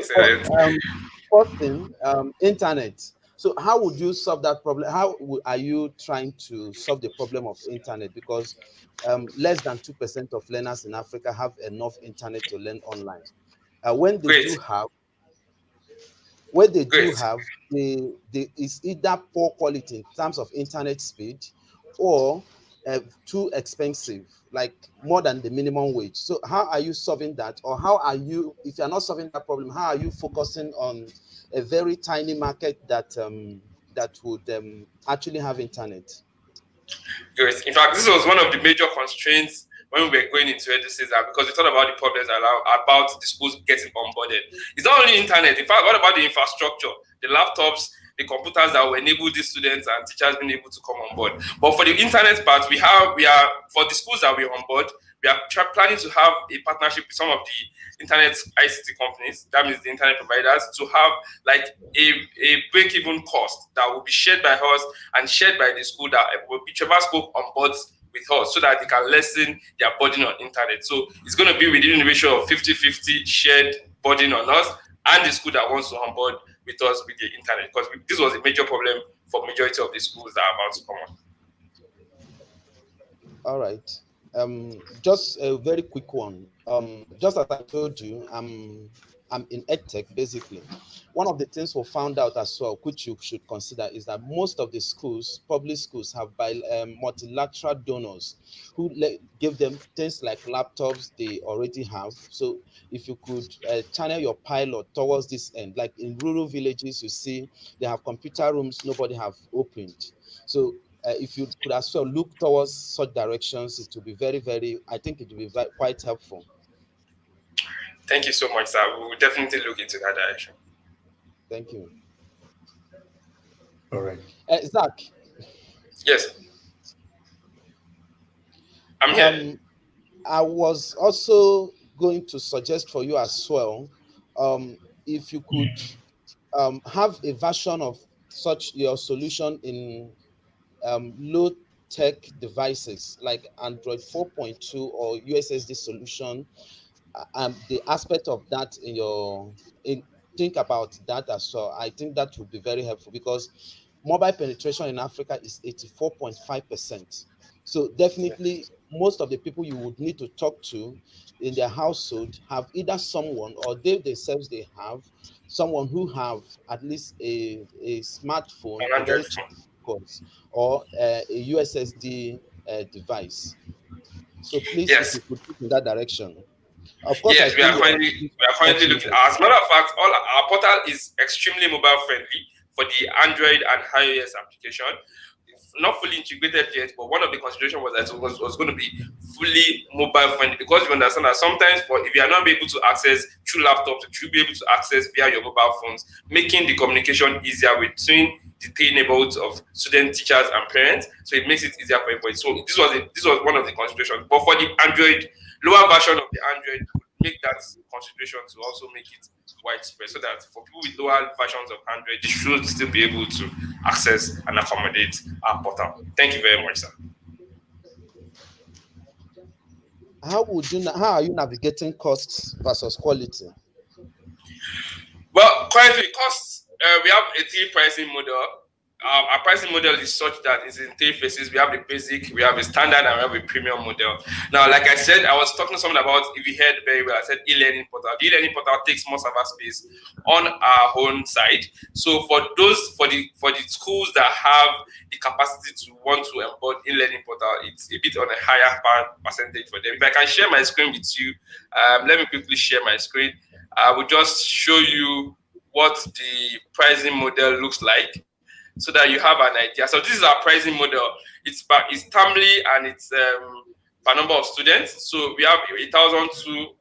first thing, internet. So how would you solve that problem? How are you trying to solve the problem of internet? Because less than 2% of learners in Africa have enough internet to learn online. When they do have, it's either poor quality in terms of internet speed or too expensive, like more than the minimum wage. So how are you solving that? Or how are you, if you're not solving that problem, how are you focusing on a very tiny market that would actually have internet? Great. In fact, this was one of the major constraints when we were going into EduSys, because we thought about the problems about the schools getting onboarded. It's not only internet. In fact, what about the infrastructure, the laptops, the computers that will enable these students and teachers being able to come on board? But for the internet part, we are for the schools that we're on board, we are planning to have a partnership with some of the internet ICT companies, that means the internet providers, to have like a break-even cost that will be shared by us and shared by the school, that whichever school onboards with us, so that they can lessen their burden on internet. So it's going to be within the ratio of 50-50 shared burden on us and the school that wants to onboard with us with the internet, because this was a major problem for majority of the schools that are about to come on. All right. Just a very quick one. Just as I told you, I'm in EdTech basically. One of the things we found out as well, which you should consider, is that most of the schools, public schools, have multilateral donors who give them things like laptops they already have. So if you could channel your pilot towards this end, like in rural villages, you see they have computer rooms nobody have opened. So if you could as well look towards such directions, it will be very, very, I think it will be quite helpful. Thank you so much, sir. We will definitely look into that direction. Thank you. All right. Zach. Yes. I'm here. I was also going to suggest for you as well, if you could have a version of such your solution in low-tech devices like Android 4.2 or USSD solution, the aspect of that think about that as well. I think that would be very helpful, because mobile penetration in Africa is 84.5%. So definitely most of the people you would need to talk to in their household have either someone, or they themselves, they have someone who have at least a smartphone, a very cheap course, or a USSD device. So please, if Yes. you could look in that direction. Of course, I Yes, we feel are currently looking. As a matter of fact, all our portal is extremely mobile friendly for the Android and iOS application. Not fully integrated yet, but one of the considerations was that it was going to be fully mobile friendly, because you understand that sometimes if you are not able to access through laptops, you should be able to access via your mobile phones, making the communication easier between the three neighborhoods of students, teachers, and parents. So it makes it easier for everybody. So this was one of the considerations. But for the Android, lower version of the Android, would make that consideration to also make it widespread, so that for people with lower versions of Android, they should still be able to access and accommodate our portal. Thank you very much, sir. How are you navigating costs versus quality? Well, currently, costs, we have a three pricing model. Our pricing model is such that it's in three phases. We have the basic, we have a standard, and we have a premium model. Now, like I said, I was talking something about, if you heard very well, I said e-learning portal. The e-learning portal takes more server space on our own side. So for the schools that have the capacity to want to embed e-learning portal, it's a bit on a higher percentage for them. If I can share my screen with you, let me quickly share my screen. I will just show you what the pricing model looks like, so that you have an idea. So this is our pricing model. It's termly, and it's per number of students. So we have 1,000 to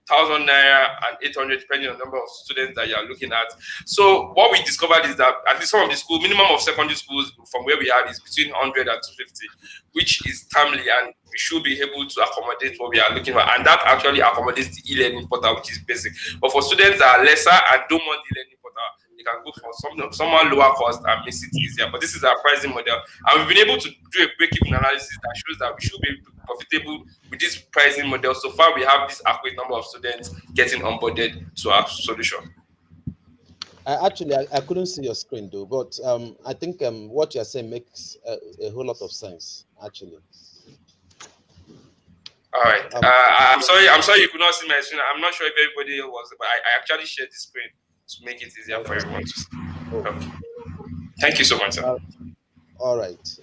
1,000 naira and 800, depending on the number of students that you are looking at. So what we discovered is that at least some of the schools, minimum of secondary schools from where we have is between 100 and 250, which is timely, and we should be able to accommodate what we are looking for. And that actually accommodates the e-learning portal, which is basic. But for students that are lesser and don't want the e-learning portal, they can go for somewhat lower cost and makes it easier. But this is our pricing model. And we've been able to do a break-even analysis that shows that we should be profitable with this pricing model. So far, we have this accurate number of students getting onboarded to our solution. Actually, I couldn't see your screen though, but I think what you're saying makes a whole lot of sense, actually. All right. I'm sorry you could not see my screen. I'm not sure if everybody was, but I actually shared the screen to make it easier for everyone to see. Okay. Thank you so much, sir. All right.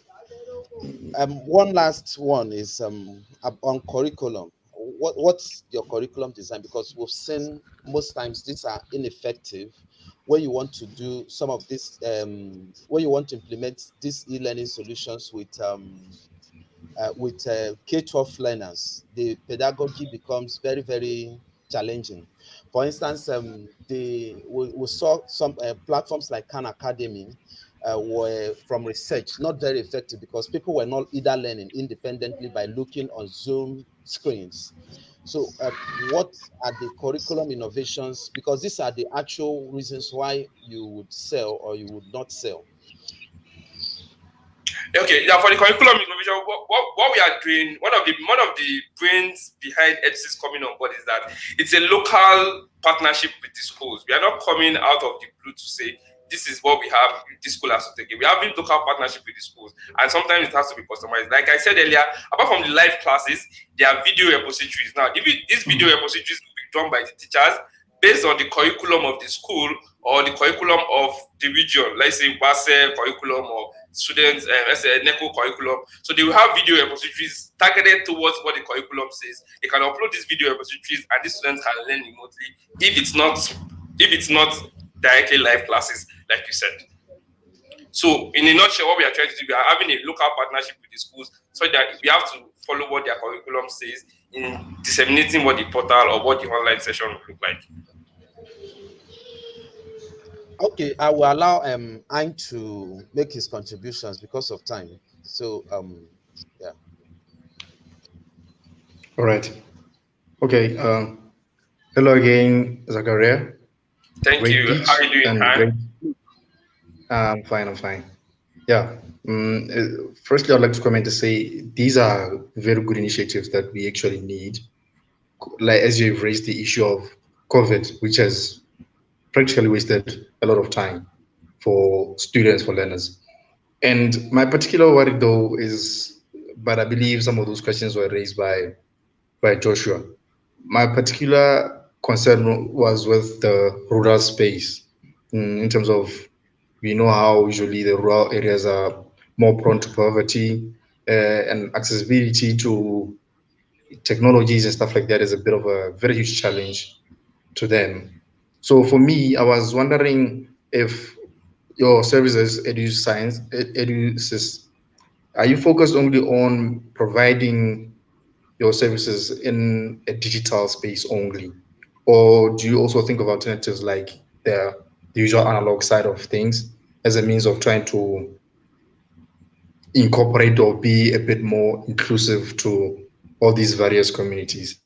One last one is on curriculum. What's your curriculum design? Because we've seen most times these are ineffective when you want to do some of this, when you want to implement these e-learning solutions with K-12 learners. The pedagogy becomes very, very challenging. For instance, we saw some platforms like Khan Academy were, from research, not very effective because people were not either learning independently by looking on Zoom screens. So what are the curriculum innovations? Because these are the actual reasons why you would sell or you would not sell. Okay, yeah, for the curriculum innovation, what we are doing, one of the brains behind EdSys coming on board is that it's a local partnership with the schools. We are not coming out of the blue to say, this is what we have, this school has to take it. We have a local partnership with the schools, and sometimes it has to be customized. Like I said earlier, apart from the live classes, there are video repositories. Now, these video repositories will be done by the teachers based on the curriculum of the school or the curriculum of the region. Let's say WASE curriculum or students, let's say NECO curriculum. So they will have video repositories targeted towards what the curriculum says. They can upload these video repositories, and these students can learn remotely if it's not directly live classes, like you said. So in a nutshell, what we are trying to do, we are having a local partnership with the schools so that we have to follow what their curriculum says in disseminating what the portal or what the online session will look like. Okay, I will allow Ayn to make his contributions because of time. So yeah. All right. Okay. Hello again, Zachariah. Thank you. How are you doing, Han? I'm fine. Yeah. Firstly, I'd like to comment to say these are very good initiatives that we actually need. Like, as you've raised the issue of COVID, which has practically wasted a lot of time for students, for learners. And my particular worry though is, but I believe some of those questions were raised by Joshua. My particular concern was with the rural space, in terms of, we know how usually the rural areas are more prone to poverty, and accessibility to technologies and stuff like that is a bit of a very huge challenge to them. So for me, I was wondering if your services, EduSys, are you focused only on providing your services in a digital space only, or do you also think of alternatives like the usual analog side of things as a means of trying to incorporate or be a bit more inclusive to all these various communities?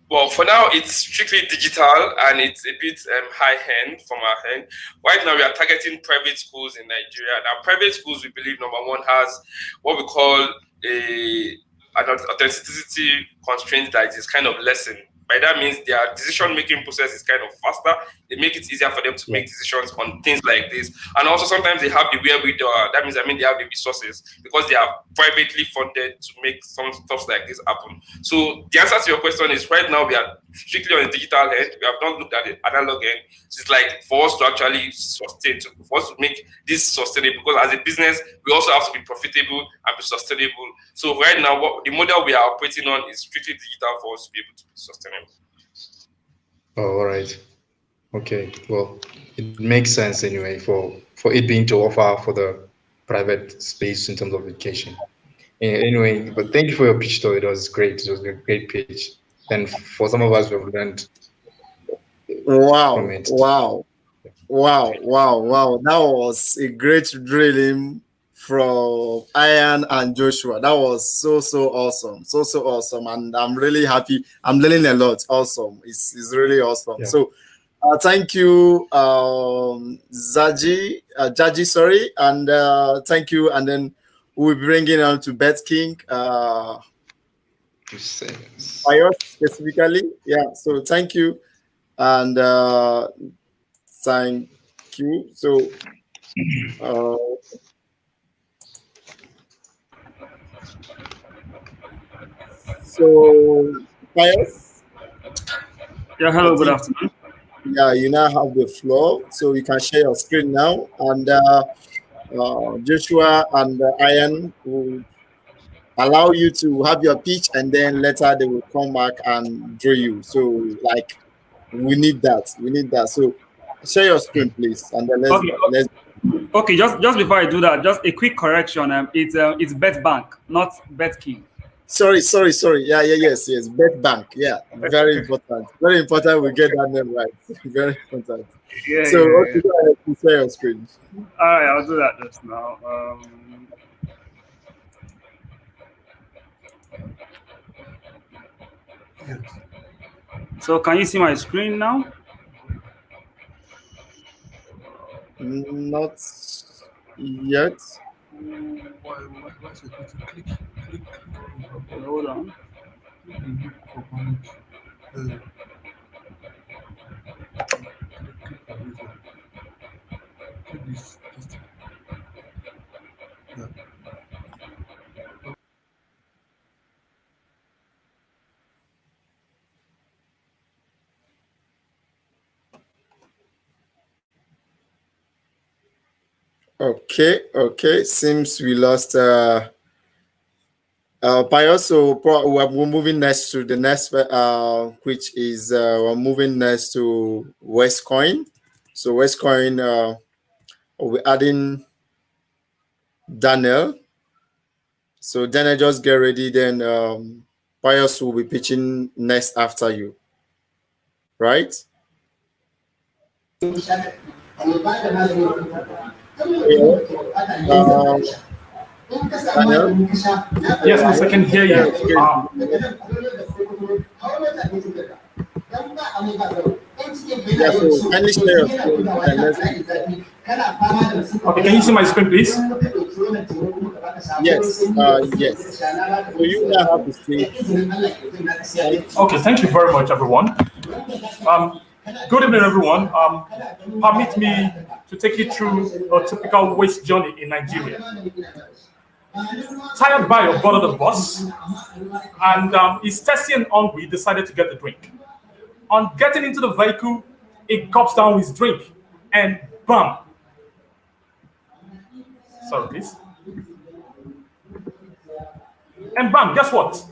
Well, for now, it's strictly digital and it's a bit high-end from our end. Right now, we are targeting private schools in Nigeria. Now, private schools, we believe, number one, has what we call an authenticity constraint that is kind of lessened. By that means their decision-making process is kind of faster. They make it easier for them to make decisions on things like this. And also sometimes they have the wherewithal. That means, they have the resources because they are privately funded to make some stuff like this happen. So the answer to your question is, right now we are strictly on the digital end. We have not looked at the analog end. So it's like for us to actually sustain, for us to make this sustainable, because as a business, we also have to be profitable and be sustainable. So right now, the model we are operating on is strictly digital for us to be able to be sustainable. Oh, all right. Okay. Well, it makes sense anyway for it being to offer for the private space in terms of education. Anyway, but thank you for your pitch though. It was great. It was a great pitch. And for some of us, we've learned from it. Wow. That was a great drilling from Ian and Joshua. That was so awesome. So awesome. And I'm really happy. I'm learning a lot. Awesome. It's really awesome. Yeah. So thank you, Jaji, sorry. And thank you. And then we'll be bringing on to Bet King. Fire specifically. Yeah. So thank you. And thank you. So Pius? Yeah, hello, good afternoon. Yeah, you now have the floor, so you can share your screen now. And Joshua and Ian will allow you to have your pitch, and then later they will come back and drill you. So, like, we need that. So, share your screen, please, and then let's. Okay, just before I do that, just a quick correction. It's Bet Bank, not Bet King. Sorry. Yeah, yes. Bet Bank. Yeah, very important. Very important. We get that name right. Very important. Yeah. So, okay, go ahead and share your screen. All right, I'll do that just now. So, can you see my screen now? Not yet. Hold on. Okay. Seems we lost Pius. So we're moving next to the next, which is we're moving next to Westcoin. So Westcoin, we're adding Daniel. So Daniel, just get ready. Then Pius will be pitching next after you. Right? Daniel? Yes, I can hear you. Yeah, so kindly share your screen and let's. Okay, can you see my screen, please? Yes. So you now have the screen. Okay, thank you very much, everyone. Good evening, everyone. Permit me to take you through a typical waste journey in Nigeria. Tired buyer boarded the bus and is thirsty and hungry, decided to get the drink. On getting into the vehicle, he gulps down his drink and bam! Sorry, please. And bam, guess what?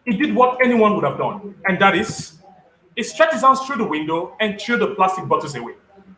He did what anyone would have done, and that is, he stretched his hands through the window and threw the plastic bottles away.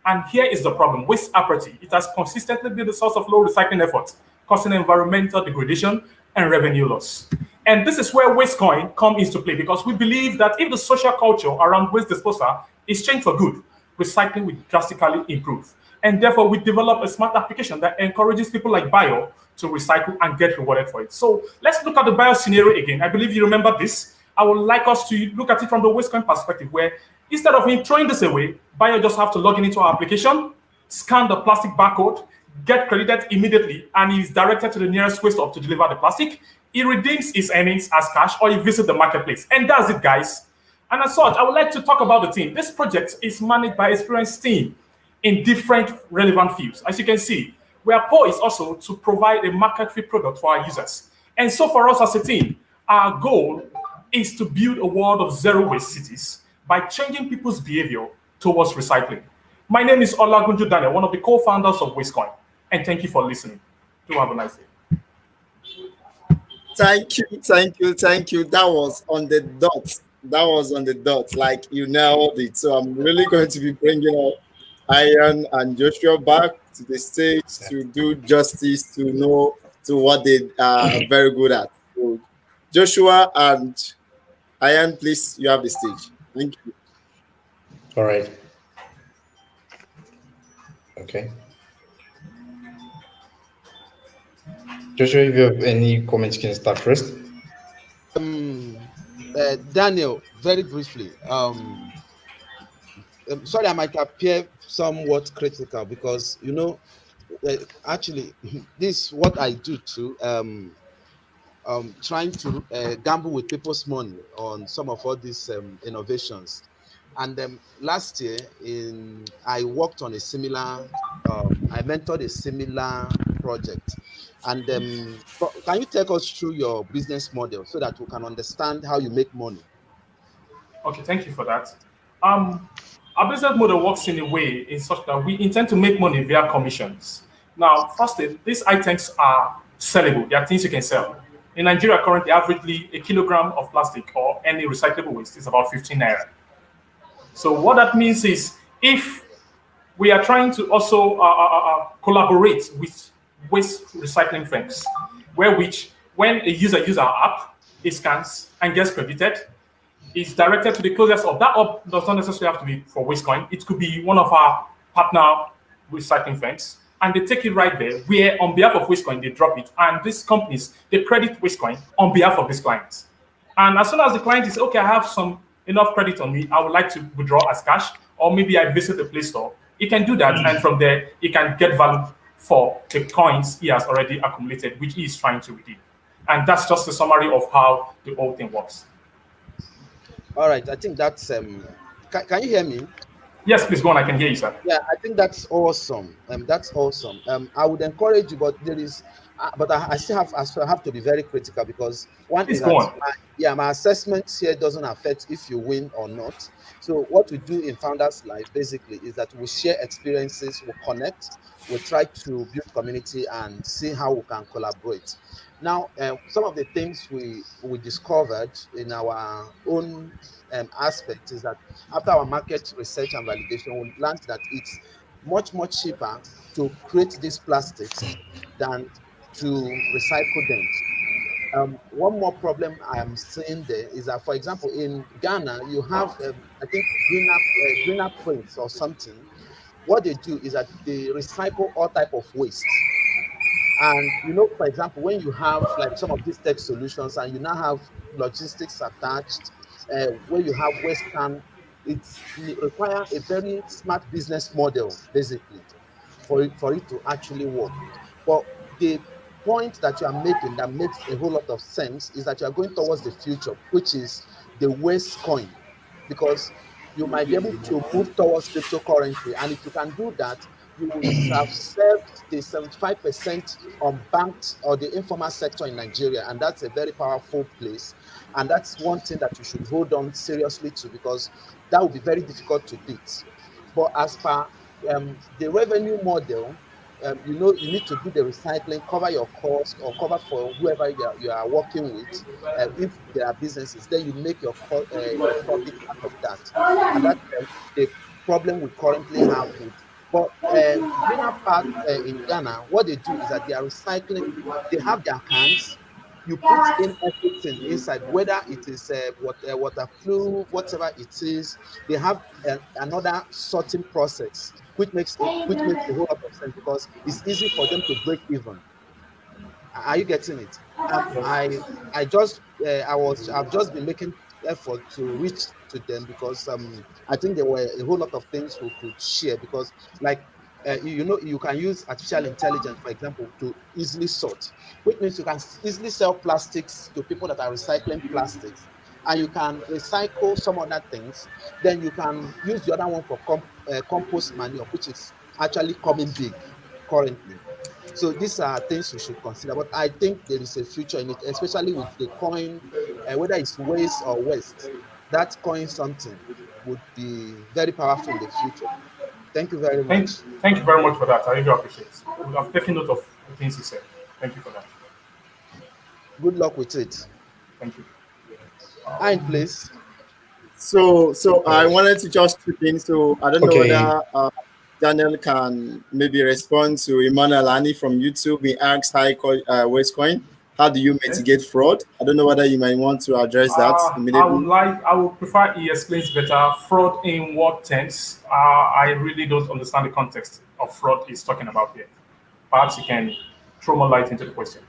And here is the problem: waste apathy. It has consistently been the source of low recycling efforts, causing environmental degradation and revenue loss. And this is where waste coin comes into play because we believe that if the social culture around waste disposal is changed for good, recycling will drastically improve. And therefore, we develop a smart application that encourages people like Bio to recycle and get rewarded for it. So let's look at the Bio scenario again. I believe you remember this. I would like us to look at it from the wastecoin perspective, where instead of him throwing this away, Bio just have to log in into our application, scan the plastic barcode, get credited immediately, and he's directed to the nearest waste stop to deliver the plastic. He redeems his earnings as cash, or he visits the marketplace. And that's it, guys. And as such, I would like to talk about the team. This project is managed by experienced team in different relevant fields. As you can see, we are poised also to provide a market-fit product for our users. And so for us as a team, our goal is to build a world of zero waste cities by changing people's behavior towards recycling. My name is Olagunju Daniel, one of the co-founders of WasteCoin, and thank you for listening. Do have a nice day. Thank you. That was on the dot. That was on the dot. Like you nailed it. So I'm really going to be bringing up Ian and Joshua back to the stage to do justice to what they are very good at. So Joshua and Ian, please, you have the stage. Thank you. All right. Okay. Joshua, if you have any comments, you can start first. Daniel, very briefly. Sorry, I might appear somewhat critical because actually, this what I do too. Trying to gamble with people's money on some of all these innovations. And last year, I worked on a similar, I mentored a similar project. And can you take us through your business model so that we can understand how you make money? Okay, thank you for that. Our business model works in a way in such that we intend to make money via commissions. Now, firstly, these items are sellable. They are things you can sell. In Nigeria, currently, averagely, a kilogram of plastic or any recyclable waste is about 15 naira. So what that means is if we are trying to also collaborate with waste recycling firms, when a user uses our app, it scans and gets credited, is directed to the closest hub. That hub does not necessarily have to be for WasteCoin. It could be one of our partner recycling firms, and they take it right there, where on behalf of WasteCoin, they drop it. And these companies, they credit WasteCoin on behalf of these clients. And as soon as the client is, okay, I have some enough credit on me, I would like to withdraw as cash, or maybe I visit the Play Store, he can do that. And from there, he can get value for the coins he has already accumulated, which he is trying to redeem. And that's just a summary of how the whole thing works. All right, I think that's can you hear me? Yes, please go on. I can hear you, sir. Yeah, I think that's awesome. That's awesome. I would encourage you, but there is, but I still have to be very critical because one Please thing go on. my assessment here doesn't affect if you win or not. So what we do in Founders Life basically is that we share experiences, we connect, we try to build community and see how we can collaborate. Now, some of the things we discovered in our own aspect is that after our market research and validation, we learned that it's much cheaper to create these plastics than to recycle them. One more problem I am seeing there is that, for example, in Ghana, you have, I think, greener prints or something. What they do is that they recycle all type of waste. And for example, when you have like some of these tech solutions and you now have logistics attached, where you have Western, it requires a very smart business model, basically, for it to actually work. But the point that you are making that makes a whole lot of sense is that you are going towards the future, which is the waste coin. Because you might be able to move towards cryptocurrency. And if you can do that, you would have served the 75% unbanked or the informal sector in Nigeria. And that's a very powerful place. And that's one thing that you should hold on seriously to, because that will be very difficult to beat. But as per the revenue model, you need to do the recycling, cover your cost, or cover for whoever you are working with. If there are businesses, then you make your profit out of that. And that's the problem we currently have with. But greener part in Ghana, what they do is that they are recycling. They have their cans. You put in everything inside, whether it is water flu, whatever it is. They have another sorting process, which makes a whole lot of sense, because it's easy for them to break even. Are you getting it? I've just been making effort to reach to them, because I think there were a whole lot of things we could share, because like you can use artificial intelligence, for example, to easily sort, which means you can easily sell plastics to people that are recycling plastics, and you can recycle some other things. Then you can use the other one for compost manure, which is actually coming big currently. So these are things we should consider. But I think there is a future in it, especially with the coin, whether it's waste or west. That coin something would be very powerful in the future. Thank you very much. Thank you very much for that. I really appreciate it. I've taken note of the things you said. Thank you for that. Good luck with it. Thank you. Ayn, please. So I wanted to just chip in. So I don't know Okay. whether Daniel can maybe respond to Emmanuel Ani from YouTube. He asked Wastecoin, how do you mitigate fraud? I don't know whether you might want to address that immediately. I would prefer he explains better. Fraud in what tense? I really don't understand the context of fraud he's talking about here. Perhaps you can throw more light into the question.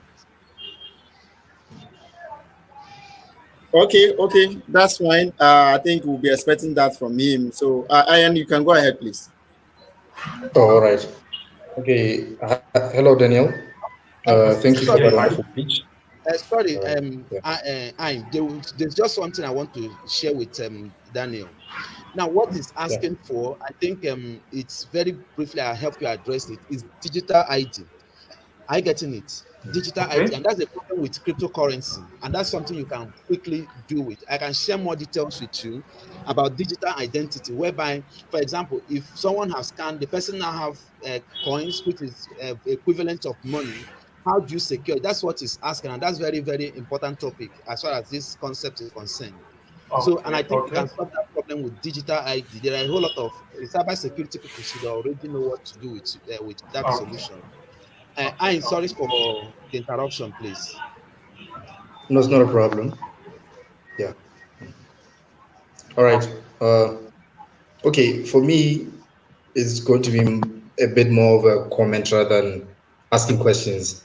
Okay, that's fine. I think we'll be expecting that from him. So, Ian, you can go ahead, please. Oh, all right. Okay. Hello, Daniel. Thank you for that wonderful speech. Sorry, there's just something I want to share with Daniel. Now, what he's asking for, I think it's very briefly, I'll help you address it, is digital ID. Are you getting it? Digital ID, and that's the problem with cryptocurrency, and that's something you can quickly do with. I can share more details with you about digital identity, whereby, for example, if someone has scanned, the person now have coins, which is equivalent of money. How do you secure it? That's what he's asking, and that's very, very important topic as far as this concept is concerned. And I think we can solve that problem with digital ID. There are a whole lot of cyber security people should already know what to do with that solution. I'm sorry for the interruption, please. No, it's not a problem. Yeah. All right. Okay, for me, it's going to be a bit more of a comment rather than asking questions.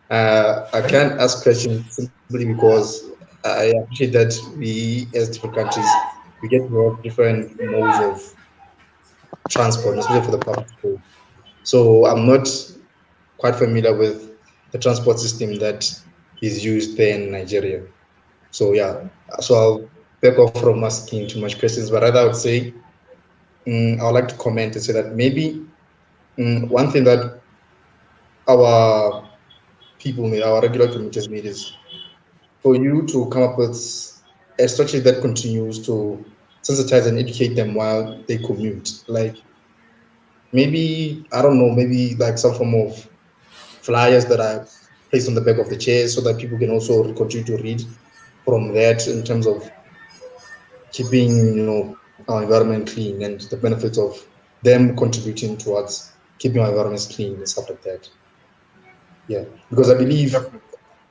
I can't ask questions simply because I appreciate that we, as different countries, we get to have different modes of transport, especially for the public school. So I'm not quite familiar with the transport system that is used there in Nigeria. So yeah, so I'll back off from asking too much questions, but rather I would say I would like to comment and say that maybe one thing that our people need, our regular commuters need, is for you to come up with a strategy that continues to sensitize and educate them while they commute. Like maybe, I don't know, maybe like some form of flyers that are placed on the back of the chairs so that people can also continue to read from that in terms of keeping, our environment clean and the benefits of them contributing towards keeping our environments clean and stuff like that. Yeah, because I believe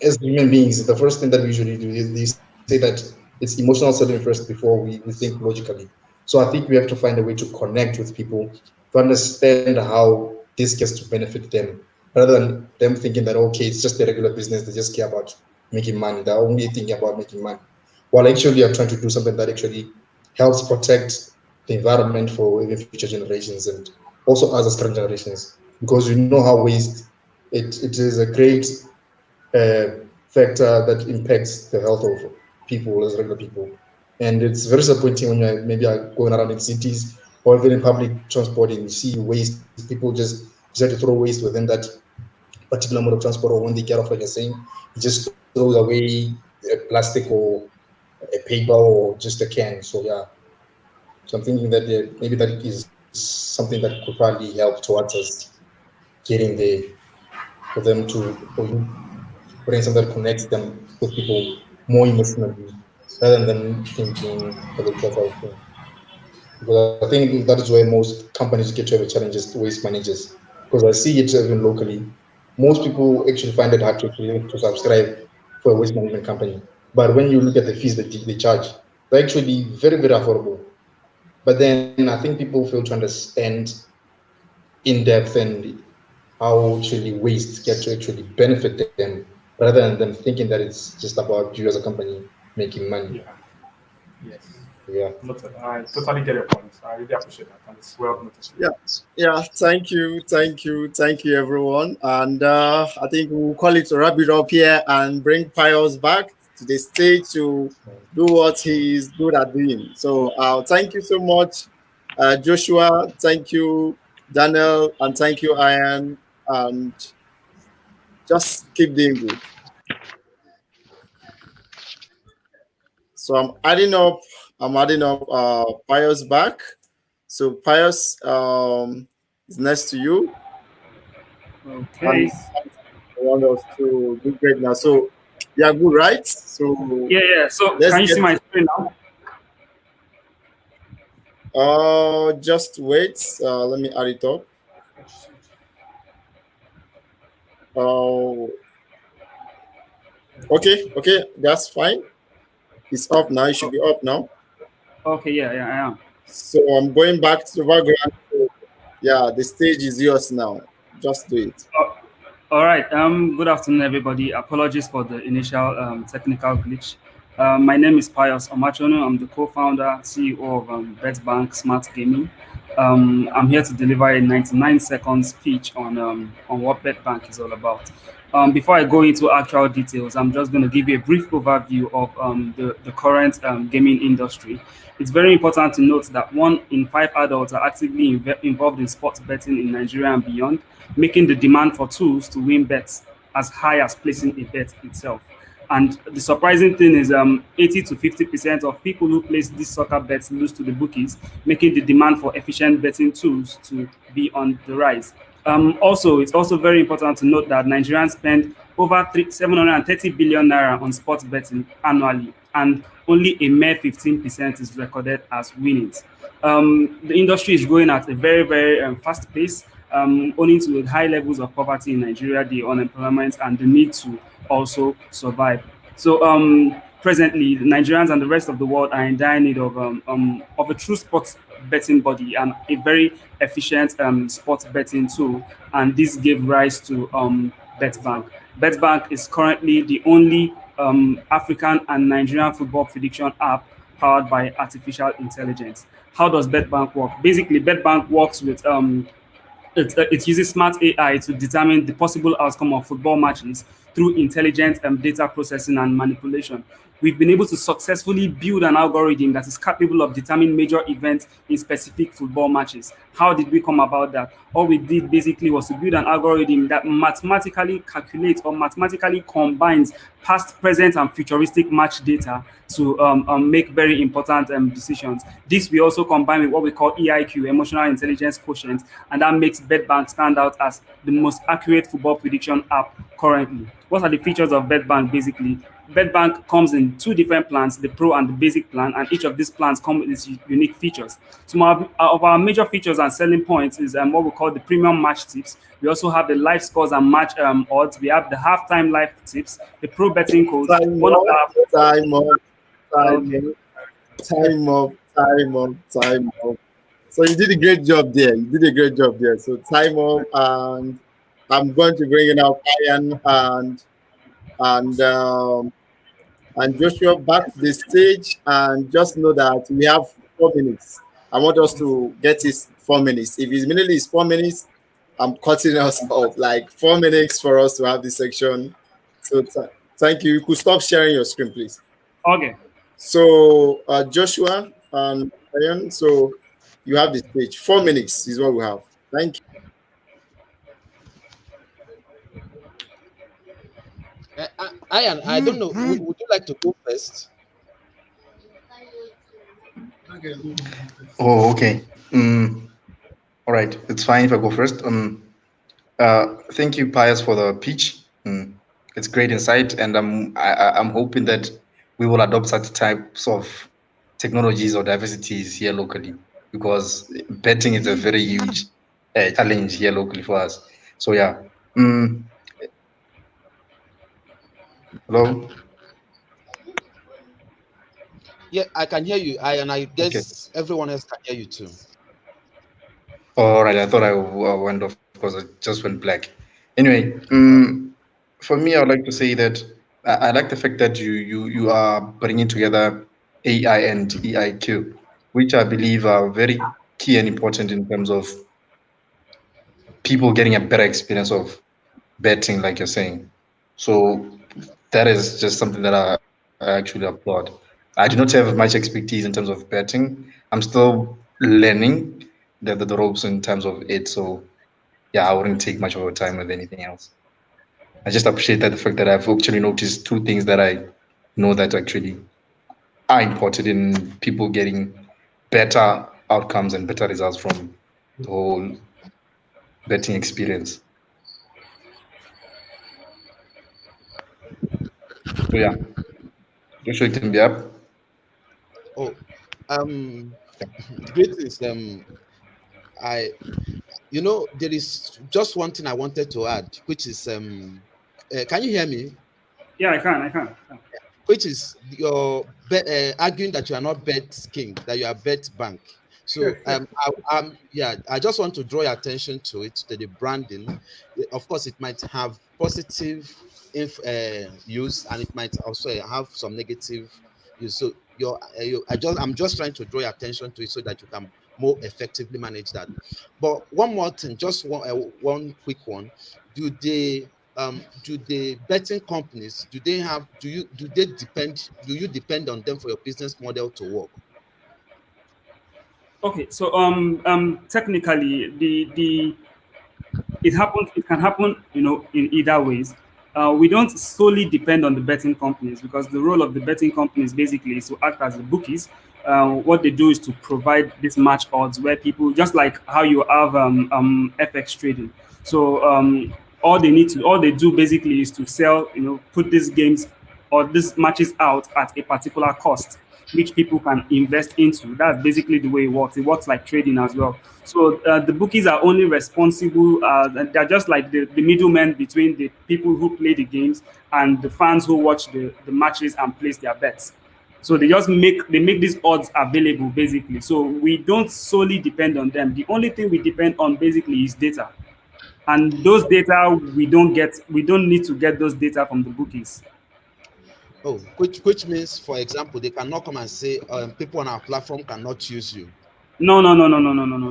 as human beings, the first thing that we usually do is they say that it's emotional selling first before we think logically. So I think we have to find a way to connect with people to understand how this gets to benefit them, rather than them thinking that, okay, it's just a regular business, they just care about making money, they're only thinking about making money, while actually are trying to do something that actually helps protect the environment for even future generations and also us as current generations, because you know how waste, it is a great factor that impacts the health of people as regular people. And it's very disappointing when you're maybe going around in cities or even in public transport and you see waste. People just decide to throw waste within that particular mode of transport, or when they get off, like you're saying, he just throws away a plastic or a paper or just a can. So yeah, so I'm thinking that maybe that is something that could probably help towards us getting there, for them to, for you putting something that connects them with people more emotionally rather than thinking for the total thing. Because I think that is where most companies get to have a challenge is waste managers. Because I see it even locally. Most people actually find it hard to subscribe for a waste management company. But when you look at the fees that they charge, they're actually very, very affordable. But then I think people fail to understand in depth and how actually waste get to actually benefit them rather than them thinking that it's just about you as a company making money. Yeah. Yes. Yeah. Noted. I totally get your point. I really appreciate that, and it's well noted. Yeah. Thank you, everyone. And I think we'll call it to wrap it up here and bring Pius back to the stage to do what he's good at doing. So, thank you so much, Joshua. Thank you, Daniel, and thank you, Ian. And just keep doing good. So I'm adding up Pius back. So Pius is next to you. Okay. And I want us to do great now. So yeah, good, right? So Yeah. So let's can you see get my screen now? just wait. Let me add it up. Uh, okay, that's fine. It's up now. It should be up now. Okay, yeah, I am. So I'm going back to the background. So, yeah, the stage is yours now. Just do it. All right. Good afternoon, everybody. Apologies for the initial technical glitch. My name is Pius Omachono. I'm the co-founder, CEO of BetBank Smart Gaming. I'm here to deliver a 99-second speech on what BetBank is all about. Before I go into actual details, I'm just going to give you a brief overview of the current gaming industry. It's very important to note that 1 in 5 adults are actively involved in sports betting in Nigeria and beyond, making the demand for tools to win bets as high as placing a bet itself. And the surprising thing is 80 to 50% of people who place these soccer bets lose to the bookies, making the demand for efficient betting tools to be on the rise. Also, it's also very important to note that Nigerians spend over 730 billion naira on sports betting annually, and only a mere 15% is recorded as winnings. The industry is growing at a very fast pace, owing to the high levels of poverty in Nigeria, the unemployment, and the need to also survive. So presently, the Nigerians and the rest of the world are in dire need of a true sports betting body and a very efficient sports betting tool. And this gave rise to BetBank. BetBank is currently the only African and Nigerian football prediction app powered by artificial intelligence. How does BetBank work? Basically, BetBank works with it uses smart AI to determine the possible outcome of football matches through intelligent data processing and manipulation. We've been able to successfully build an algorithm that is capable of determining major events in specific football matches. How did we come about that? All we did basically was to build an algorithm that mathematically calculates or mathematically combines past, present, and futuristic match data to make very important decisions. This we also combine with what we call EIQ, emotional intelligence quotient, and that makes BetBank stand out as the most accurate football prediction app currently. What are the features of BetBank basically? BetBank comes in 2 different plans, the Pro and the Basic plan, and each of these plans come with its unique features. Some of our major features and selling points is what we call the premium match tips. We also have the live scores and match odds. We have the halftime live tips, the pro betting codes. Time One of up, the time up, time okay. up, time up, time up, time up. So you did a great job there. You did a great job there. So time up, and I'm going to bring in our Ryan and um, and Joshua back to the stage. And just know that we have 4 minutes. I want us to get this 4 minutes. If it's immediately is 4 minutes, I'm cutting us off. Like 4 minutes for us to have this section. So thank you. You could stop sharing your screen, please. Okay. So Joshua and Ryan, so you have the stage. 4 minutes is what we have. Thank you. Ian, I don't know. Would you like to go first? Oh, okay. All right. It's fine if I go first. Thank you, Pius, for the pitch. It's great insight, and I'm hoping that we will adopt such types of technologies or diversities here locally, because betting is a very huge challenge here locally for us. So yeah. Hello. Yeah, I can hear you. And I Okay. guess everyone else can hear you too. All right. I thought I went off because it just went black. Anyway, for me, I would like to say that I like the fact that you are bringing together AI and EIQ, which I believe are very key and important in terms of people getting a better experience of betting, like you're saying. So that is just something that I actually applaud. I do not have much expertise in terms of betting. I'm still learning the ropes in terms of it. So yeah, I wouldn't take much of a time with anything else. I just appreciate that the fact that I've actually noticed two things that I know that actually are important in people getting better outcomes and better results from the whole betting experience. So yeah, Joshua, it can be up. Oh, greetings. I, there is just one thing I wanted to add, which is, can you hear me? Yeah, I can. Which is your arguing that you are not bet king, that you are bet bank. So Sure. I just want to draw your attention to it, to the branding. Of course, it might have positive use, and it might also have some negative use. So I'm just trying to draw your attention to it so that you can more effectively manage that. But one more thing, just one quick one. Do the betting companies, do you depend on them for your business model to work? Okay, so technically the it can happen, in either ways. We don't solely depend on the betting companies, because the role of the betting companies basically is to act as the bookies. What they do is to provide this match odds where people, just like how you have FX trading. So all they do basically is to sell, put these games or these matches out at a particular cost, which people can invest into. That's basically the way it works. It works like trading as well. So the bookies are only responsible, they're just like the middlemen between the people who play the games and the fans who watch the matches and place their bets. So they make these odds available basically. So we don't solely depend on them. The only thing we depend on basically is data. And those data we don't need to get those data from the bookies. Oh, which means, for example, they cannot come and say people on our platform cannot use you. No.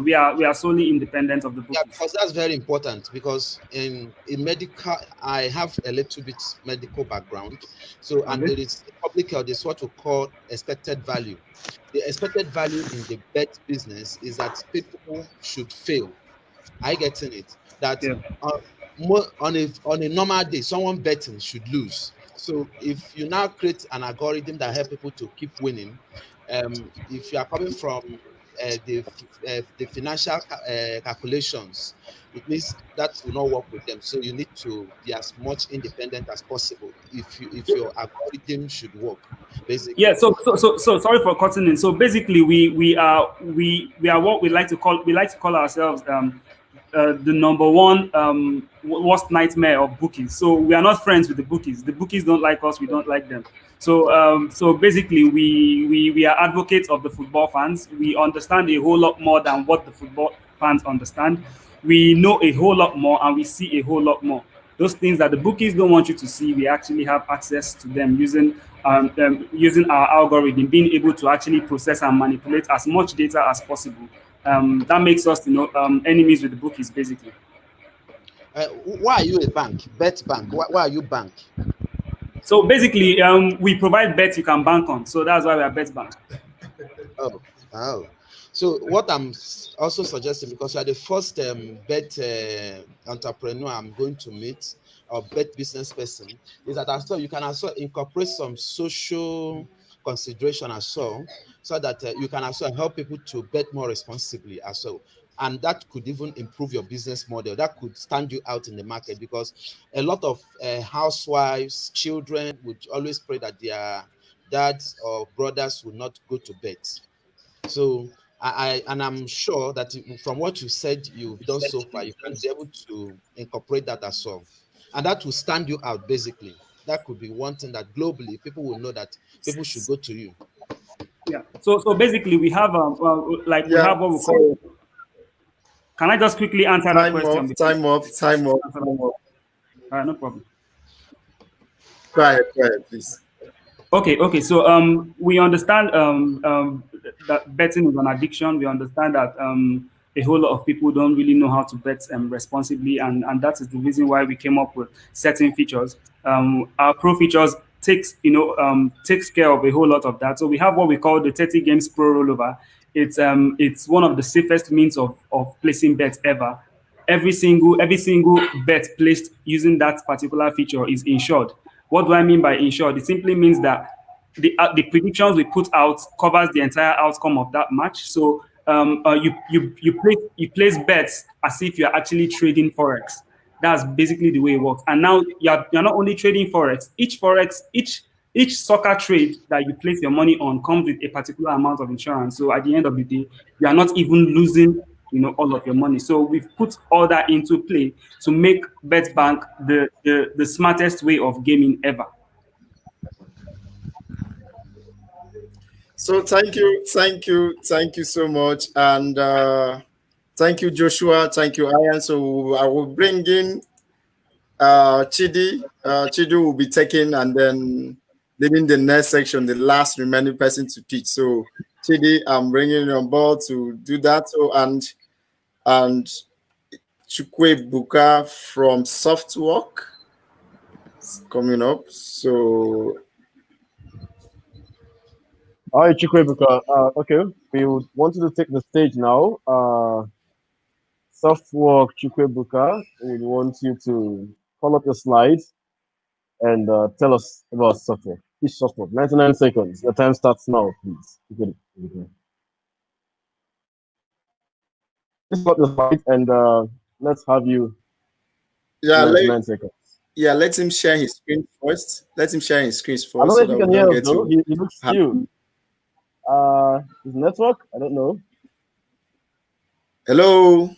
We are solely independent of the Yeah, bookies. because that's very important, because in medical, I have a little bit medical background. So, and Okay. there is public health, is what we call expected value. The expected value in the bet business is that people should fail. I getting it? That Yeah. on a normal day, someone betting should lose. So if you now create an algorithm that help people to keep winning, if you are coming from the financial calculations, it means that will not work with them. So you need to be as much independent as possible if your algorithm should work, Yeah, basically. so sorry for cutting in. So basically, we are what we like to call ourselves the number one worst nightmare of bookies. So we are not friends with the bookies. The bookies don't like us. We don't like them. So basically, we are advocates of the football fans. We understand a whole lot more than what the football fans understand. We know a whole lot more and we see a whole lot more. Those things that the bookies don't want you to see, we actually have access to them using our algorithm, being able to actually process and manipulate as much data as possible. That makes us, enemies with the bookies, basically. Why are you a bank? Bet bank. Why are you bank? So basically, we provide bets you can bank on. So that's why we are Bet Bank. Oh. So what I'm also suggesting, because you are the first bet entrepreneur I'm going to meet, or bet business person, is that as well you can also incorporate some social consideration as well, so that you can also help people to bet more responsibly as well. And that could even improve your business model. That could stand you out in the market, because a lot of housewives, children would always pray that their dads or brothers will not go to bed. So I'm sure that from what you said you've done so far, you can be able to incorporate that as well, and that will stand you out. Basically, that could be one thing that globally people will know that people should go to you. Yeah. So basically, we have we Yeah. have what we call. Can I just quickly answer that Time question? up. Time up. Time up. All right, no problem. Go ahead. Go ahead, please. Okay. So we understand that betting is an addiction. We understand that a whole lot of people don't really know how to bet responsibly, and that is the reason why we came up with certain features. Our pro features takes care of a whole lot of that. So we have what we call the 30 games pro rollover. It's one of the safest means of placing bets ever. Every single bet placed using that particular feature is insured. What do I mean by insured? It simply means that the predictions we put out covers the entire outcome of that match. So you place bets as if you're actually trading forex. That's basically the way it works. And now you're not only trading forex. Each soccer trade that you place your money on comes with a particular amount of insurance. So at the end of the day, you are not even losing all of your money. So we've put all that into play to make BetBank the smartest way of gaming ever. So thank you so much, and thank you, Joshua. Thank you, Ian. So I will bring in Chidi. Chidi will be taking and then leading the next section, the last remaining person to pitch. So Chidi, I'm bringing you on board to do that. So and Chukwe Buka from Softwork is coming up. So All right, Chikwebuka. Okay, we would want you to take the stage now. Softwork Chikwebuka, we would want you to pull up your slides and tell us about software. Each software. 99 seconds. The time starts now, please. Okay. Just pull up your slides and let's have you yeah, 99 seconds. let him share his screen first. Let him share his screen I don't first know so if you that we can don't hear us get though. to He looks still. His network? I don't know. Hello,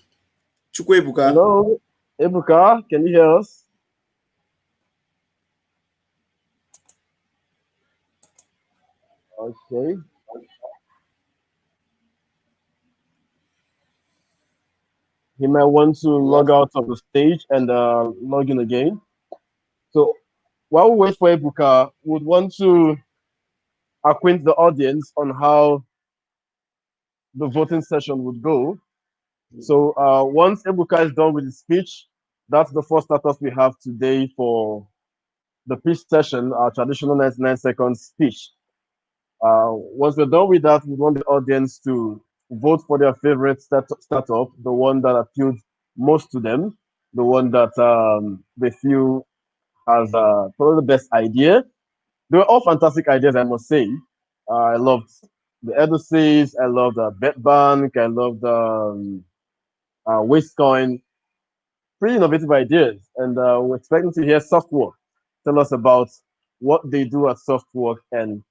Chukwebuka. Hello, Ebuka, can you hear us? Okay. He might want to log out of the stage and log in again. So while we wait for Ebuka, would want to acquaint the audience on how the voting session would go. So once Ebuka is done with his speech, that's the first status we have today for the pitch session, our traditional 99 seconds speech. Once we're done with that, we want the audience to vote for their favorite startup, the one that appealed most to them, the one that they feel has probably the best idea. They were all fantastic ideas, I must say. I loved the Educes, I loved BetBank, I loved Wastecoin. Pretty innovative ideas, and we're expecting to hear Softwork tell us about what they do at Softwork and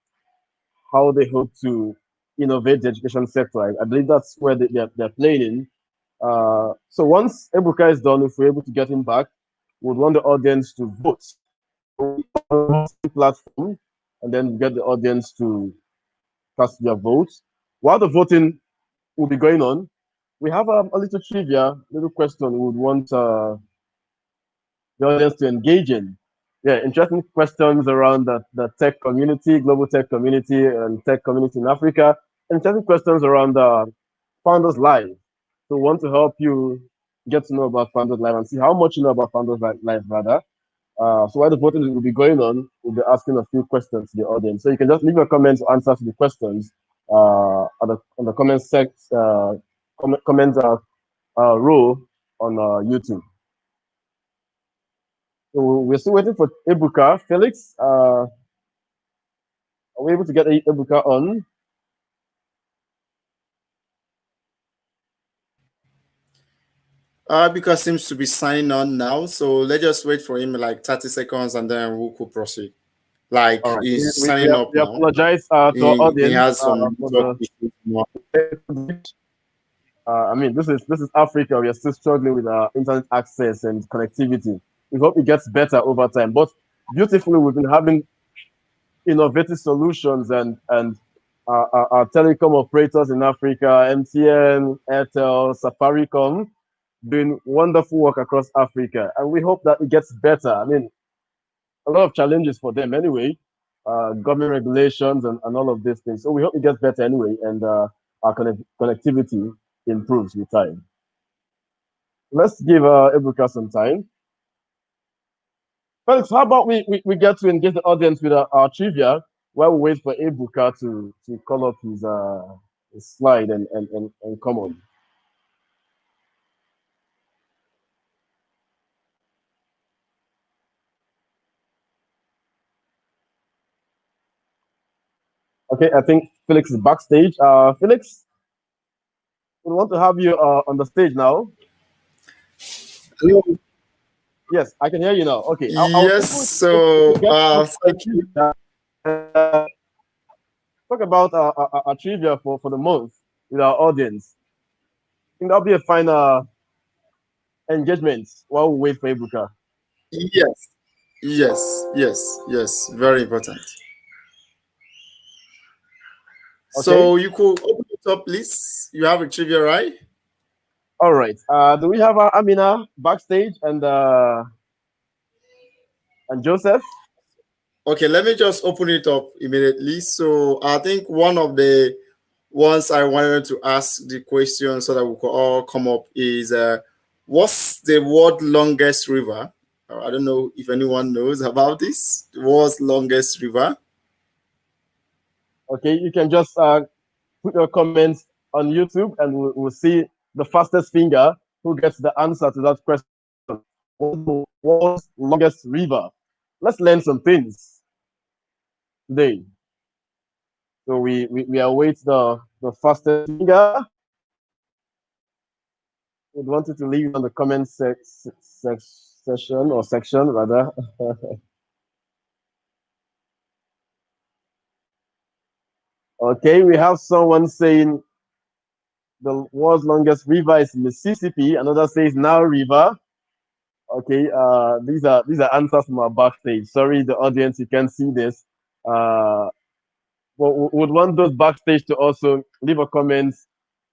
how they hope to innovate the education sector. I believe that's where they're playing in. So once Ebuka is done, if we're able to get him back, we'd want the audience to vote on the platform and then get the audience to cast their votes. While the voting will be going on, we have a little trivia, little question we would want the audience to engage in. Yeah, interesting questions around the tech community, global tech community, and tech community in Africa. Interesting questions around Founders Live. So, we want to help you get to know about Founders Live and see how much you know about Founders Live, rather. So while the voting will be going on, we'll be asking a few questions to the audience. So you can just leave your comments or answers to the questions on the comment row on YouTube. So we're still waiting for Ebuka. Felix, are we able to get Ebuka on? Because seems to be signing on now, so let's just wait for him like 30 seconds and then we could proceed. Like All right. he's signing up We now. apologize to our He audience has some for network the. issues now. I mean, this is Africa. We are still struggling with internet access and connectivity. We hope it gets better over time. But beautifully, we've been having innovative solutions and our telecom operators in Africa, MTN, Airtel, Safaricom, doing wonderful work across Africa. And we hope that it gets better. I mean, a lot of challenges for them anyway, government regulations and all of these things. So we hope it gets better anyway, and our connectivity improves with time. Let's give Ebuka some time. Felix, how about we get to engage the audience with our trivia while we wait for Ebuka to call up his slide and come on. Okay, I think Felix is backstage. Felix, we want to have you on the stage now. Hello. Yes, I can hear you now. Okay. Yes, so talk about our trivia for the month with our audience. I think that'll be a fine engagement while we wait for Ebuka. Yes, very important. Okay. So you could open it up, please. You have a trivia, right? All right. Do we have Amina backstage and Joseph? Okay, let me just open it up immediately. So I think one of the ones I wanted to ask the question so that we could all come up is what's the world's longest river? I don't know if anyone knows about this. The world's longest river. Okay, you can just put your comments on YouTube and we'll see the fastest finger who gets the answer to that question. What's the world's longest river? Let's learn some things today. So we await the fastest finger. We'd want you to leave on the comment section rather. Okay, we have someone saying the world's longest river is Mississippi. Another says Nile River. Okay, these are answers from our backstage. Sorry, the audience, you can't see this. But we would want those backstage to also leave a comment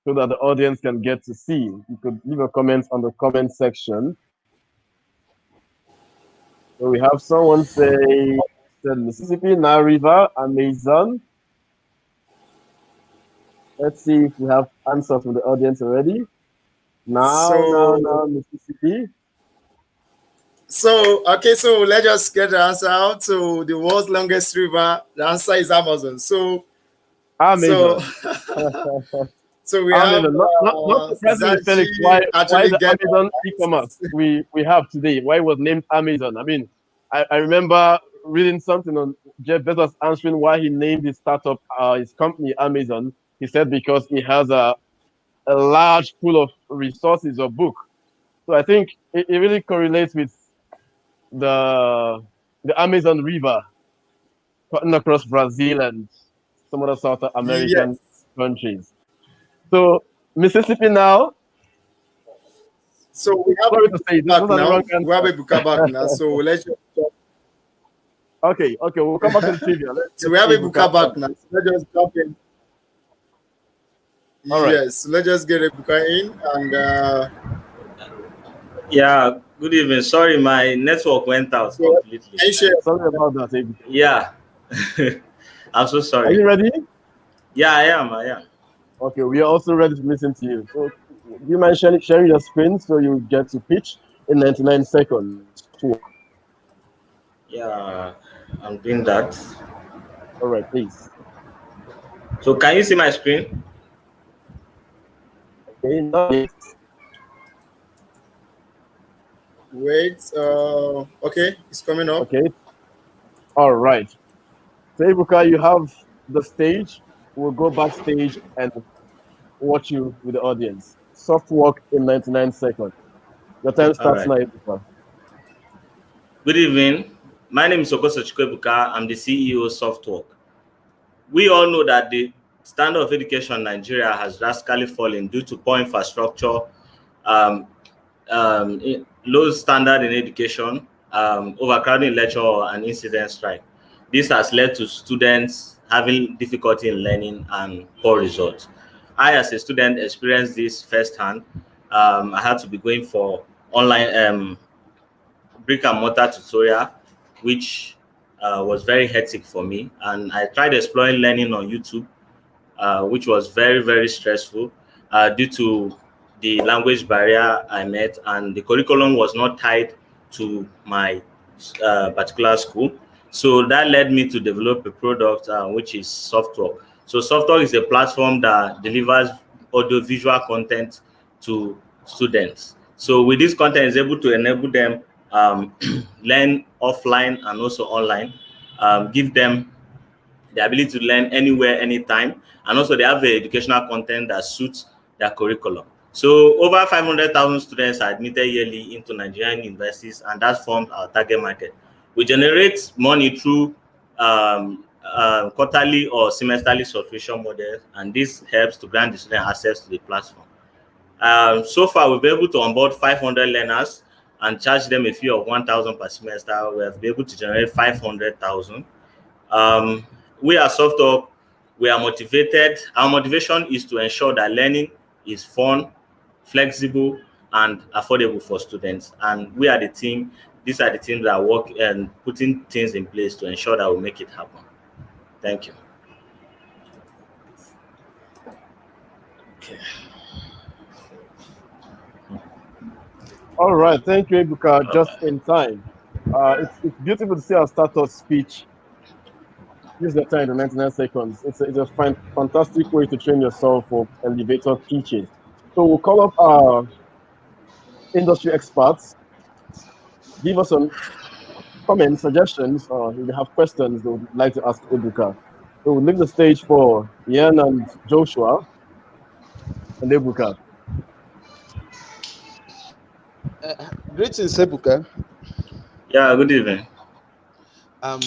so that the audience can get to see. You could leave a comment on the comment section. So we have someone say Mississippi, Nile River, Amazon. Let's see if we have answers from the audience already. Now, Mississippi. So let's just get the answer out. So the world's longest river, the answer is Amazon. So Amazon. So we Amazon. have Not surprisingly, Felix, why the Amazon e-commerce we have today? Why it was named Amazon? I mean, I remember reading something on Jeff Bezos answering why he named his startup, his company Amazon. He said because he has a large pool of resources or book. So I think it really correlates with the Amazon River cutting across Brazil and some other South American countries. So Mississippi now. So we have a back now. We have a Ebuka back now. So let's just Okay, we'll come back to the trivia. So we have a Ebuka back now. So let's just jump in. All right. Yes, let's just get Ebuka in and yeah, good evening. Sorry, my network went out completely. Sorry about that, Ebuka. Yeah. I'm so sorry. Are you ready? Yeah, I am. Okay, we are also ready to listen to you. So do you mind sharing your screen so you get to pitch in 99 seconds? Yeah, I'm doing that. All right, please. So can you see my screen? Okay, now yes. Wait. Okay, it's coming up. Okay, all right. So Ibuka, you have the stage. We'll go backstage and watch you with the audience. Soft work in 99 seconds. Your time All starts right. now, Ibuka. Good evening. My name is Okoso Chukwebuka. I'm the CEO of Softwork. We all know that the standard of education in Nigeria has drastically fallen due to poor infrastructure, um, low standard in education, overcrowding lecture and incident strike. This has led to students having difficulty in learning and poor results. I, as a student, experienced this firsthand. I had to be going for online brick and mortar tutorial, which was very hectic for me. And I tried exploring learning on YouTube, which was very, very stressful due to the language barrier I met, and the curriculum was not tied to my particular school. So that led me to develop a product which is Software. So Software is a platform that delivers audio visual content to students. So with this content is able to enable them learn offline and also online, give them the ability to learn anywhere, anytime, and also they have the educational content that suits their curriculum. So over 500,000 students are admitted yearly into Nigerian universities, and that forms our target market. We generate money through quarterly or semesterly subscription models, and this helps to grant the student access to the platform. So far, we've been able to onboard 500 learners and charge them a fee of 1,000 per semester. We have been able to generate 500,000. um, we as Softtalk, we are motivated. Our motivation is to ensure that learning is fun, flexible, and affordable for students. And we are the team. These are the teams that work and putting things in place to ensure that we make it happen. Thank you. All right, thank you, Ibuka. Just in time. It's beautiful to see our startup speech. Use the time in 99 seconds. It's a fantastic way to train yourself for elevator pitches. So we'll call up our industry experts. Give us some comments, suggestions, or if you have questions they would like to ask Ibuka. So we'll leave the stage for Ian and Joshua and Ibuka. Greetings, Sebuka. Yeah, good evening. Um,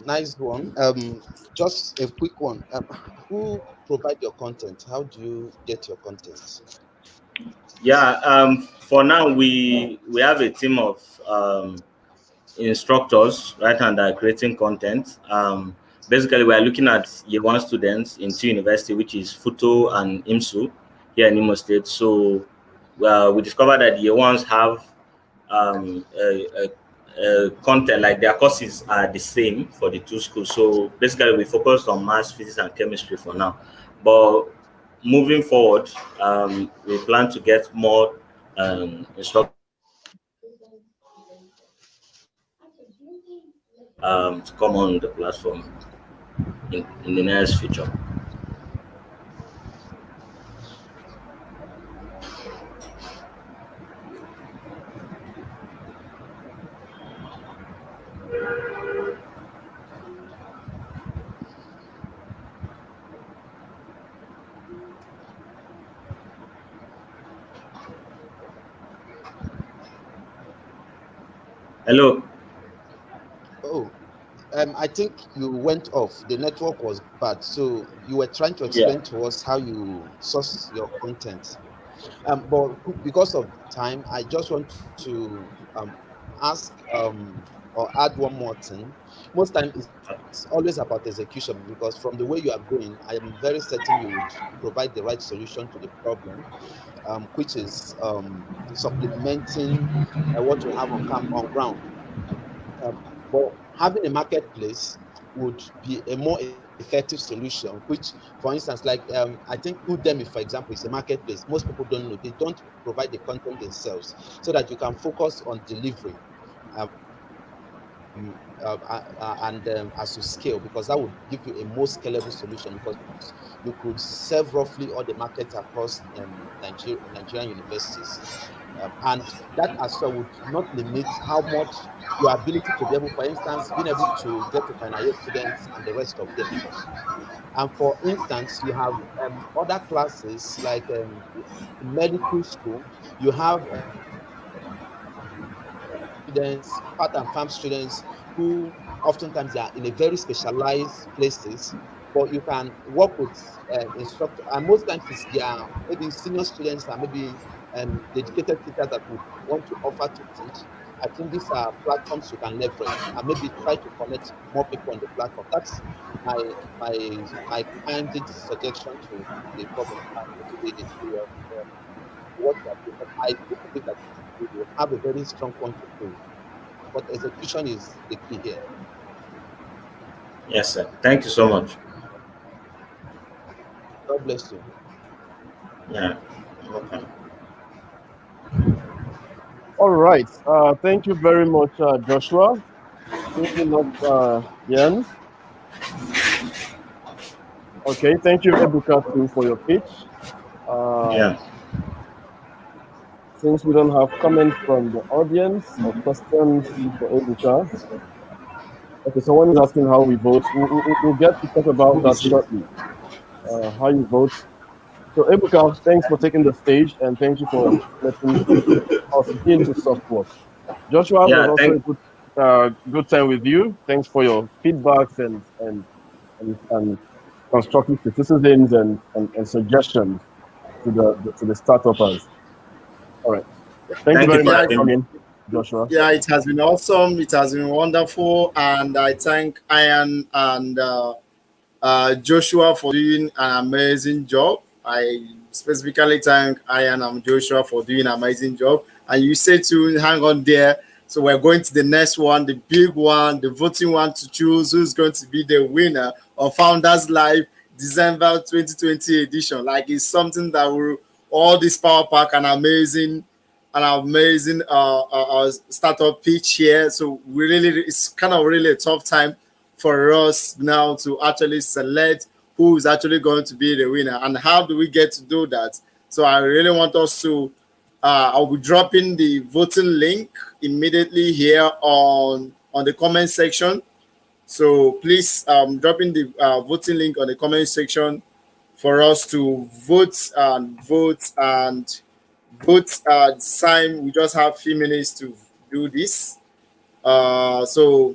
nice one. Just a quick one. Who provide your content? How do you get your content? Yeah, for now we have a team of instructors, right, and are creating content. Basically, we are looking at year one students in two university, which is Futo and IMSU here in Imo State. So we discovered that year ones have content, like their courses are the same for the two schools. So basically, we focus on maths, physics, and chemistry for now. But moving forward, we plan to get more instructors to come on the platform in the nearest future. Hello. Oh, I think you went off. The network was bad. So you were trying to Yeah. explain to us how you source your content. But because of time, I just want to ask or add one more thing. Most time it's always about execution, because from the way you are going, I am very certain you would provide the right solution to the problem, which is supplementing what we have on ground. But having a marketplace would be a more effective solution, which, for instance, like I think Udemy, for example, is a marketplace. Most people don't know. They don't provide the content themselves, so that you can focus on delivery. as you scale, because that would give you a more scalable solution, because you could serve roughly all the markets across Nigerian universities. And that as well would not limit how much your ability to be able, for instance, being able to get to final year students and the rest of them. And for instance, you have other classes like medical school, you have students, part and farm students who oftentimes they are in a very specialized places, but you can work with instructor, and most times it's their maybe senior students and maybe dedicated teachers that would want to offer to teach. I think these are platforms you can leverage and maybe try to connect more people on the platform. That's my my candid suggestion to the problem to what you are doing. But I do believe that you will have a very strong point of view, but execution is the key here. Yes, sir. Thank you so much. God bless you. Yeah. Okay. All right. Thank you very much, Joshua. Moving up, Yen. Okay. Thank you, Ebuka, too, for your pitch. Yeah. Since we don't have comments from the audience or questions for Ebuka, okay, someone is asking how we vote. We'll get to talk about that shortly. How you vote. So, Ebuka, thanks for taking the stage and thank you for letting us into soft work. Joshua, it was Yeah. also a Thank. good time with you. Thanks for your feedbacks and constructive criticisms and suggestions to the startuppers. All right. Thank you Thank you very for much Yeah, for having me. coming, Joshua. yeah, it has been awesome. It has been wonderful, and I thank Ian and Joshua for doing an amazing job. I specifically thank Ian and Joshua for doing an amazing job. And you say to hang on there. So we're going to the next one, the big one, the voting one to choose who's going to be the winner of Founders Live December 2020 edition. Like it's something that will all this power pack an amazing startup pitch here. So we really it's kind of really a tough time for us now to actually select who is actually going to be the winner and how do we get to do that. So I really want us to I'll be dropping the voting link immediately here on the comment section. So please drop in the voting link on the comment section for us to vote sign. We just have a few minutes to do this. So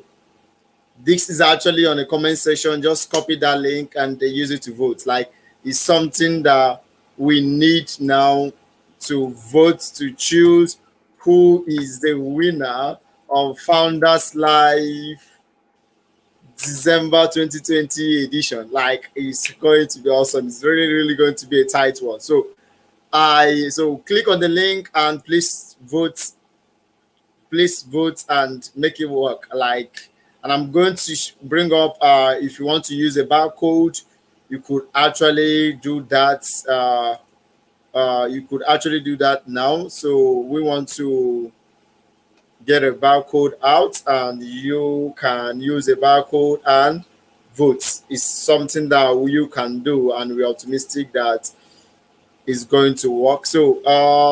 this is actually on the comment section. Just copy that link and they use it to vote. Like it's something that we need now to vote to choose who is the winner of Founders Live December 2020 edition. Like it's going to be awesome. It's really, really going to be a tight one. So click on the link and please vote and make it work. Like, and I'm going to bring up if you want to use a barcode, you could actually do that. You could actually do that now. So we want to get a barcode out, and you can use a barcode and vote. It's something that you can do, and we're optimistic that it's going to work. So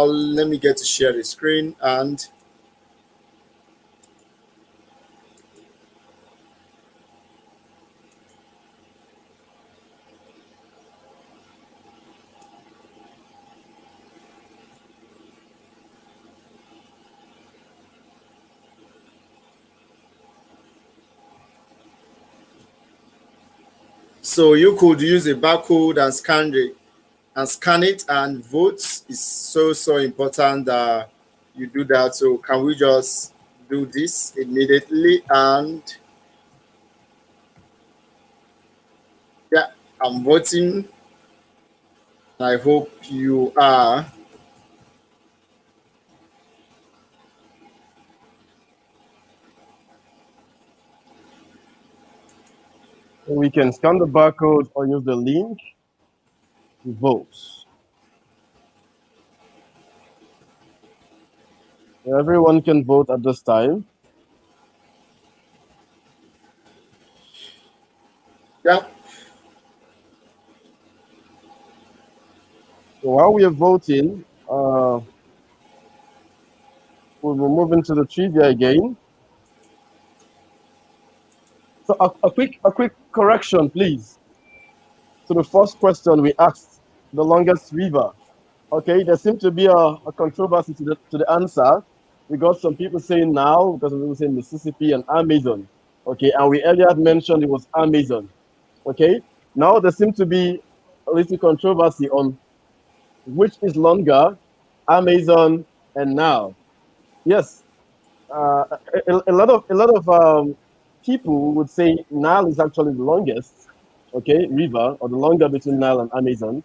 let me get to share the screen and so you could use a barcode and scan it and vote. Is so important that you do that. So can we just do this immediately? And yeah, I'm voting. I hope you are. We can scan the barcode or use the link to vote. Everyone can vote at this time. Yeah. So while we are voting, we'll be moving to the trivia again. So a quick correction, please. So the first question we asked, the longest river. Okay, there seemed to be a controversy to the answer. We got some people saying now, because some people saying Mississippi and Amazon. Okay, and we earlier had mentioned it was Amazon. Okay, now there seems to be a little controversy on which is longer, Amazon and now. Yes, a lot of people would say Nile is actually the longest, okay, river, or the longer between Nile and Amazon.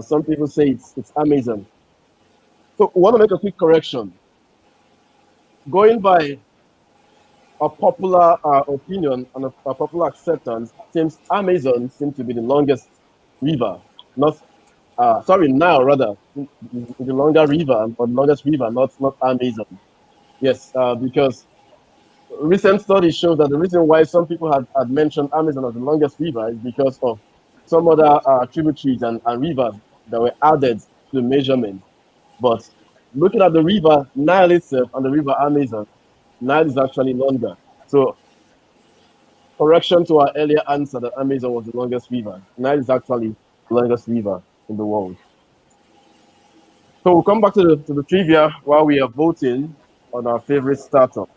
Some people say it's Amazon. So we want to make a quick correction. Going by a popular opinion and a popular acceptance, seems Amazon seems to be the longest river, not sorry, now rather the longer river or the longest river, not Amazon. Yes, because recent studies show that the reason why some people had mentioned Amazon as the longest river is because of some other tributaries and rivers that were added to the measurement. But looking at the river Nile itself and the river Amazon, Nile is actually longer. So correction to our earlier answer that Amazon was the longest river. Nile is actually the longest river in the world. So we'll come back to the trivia while we are voting on our favorite startup.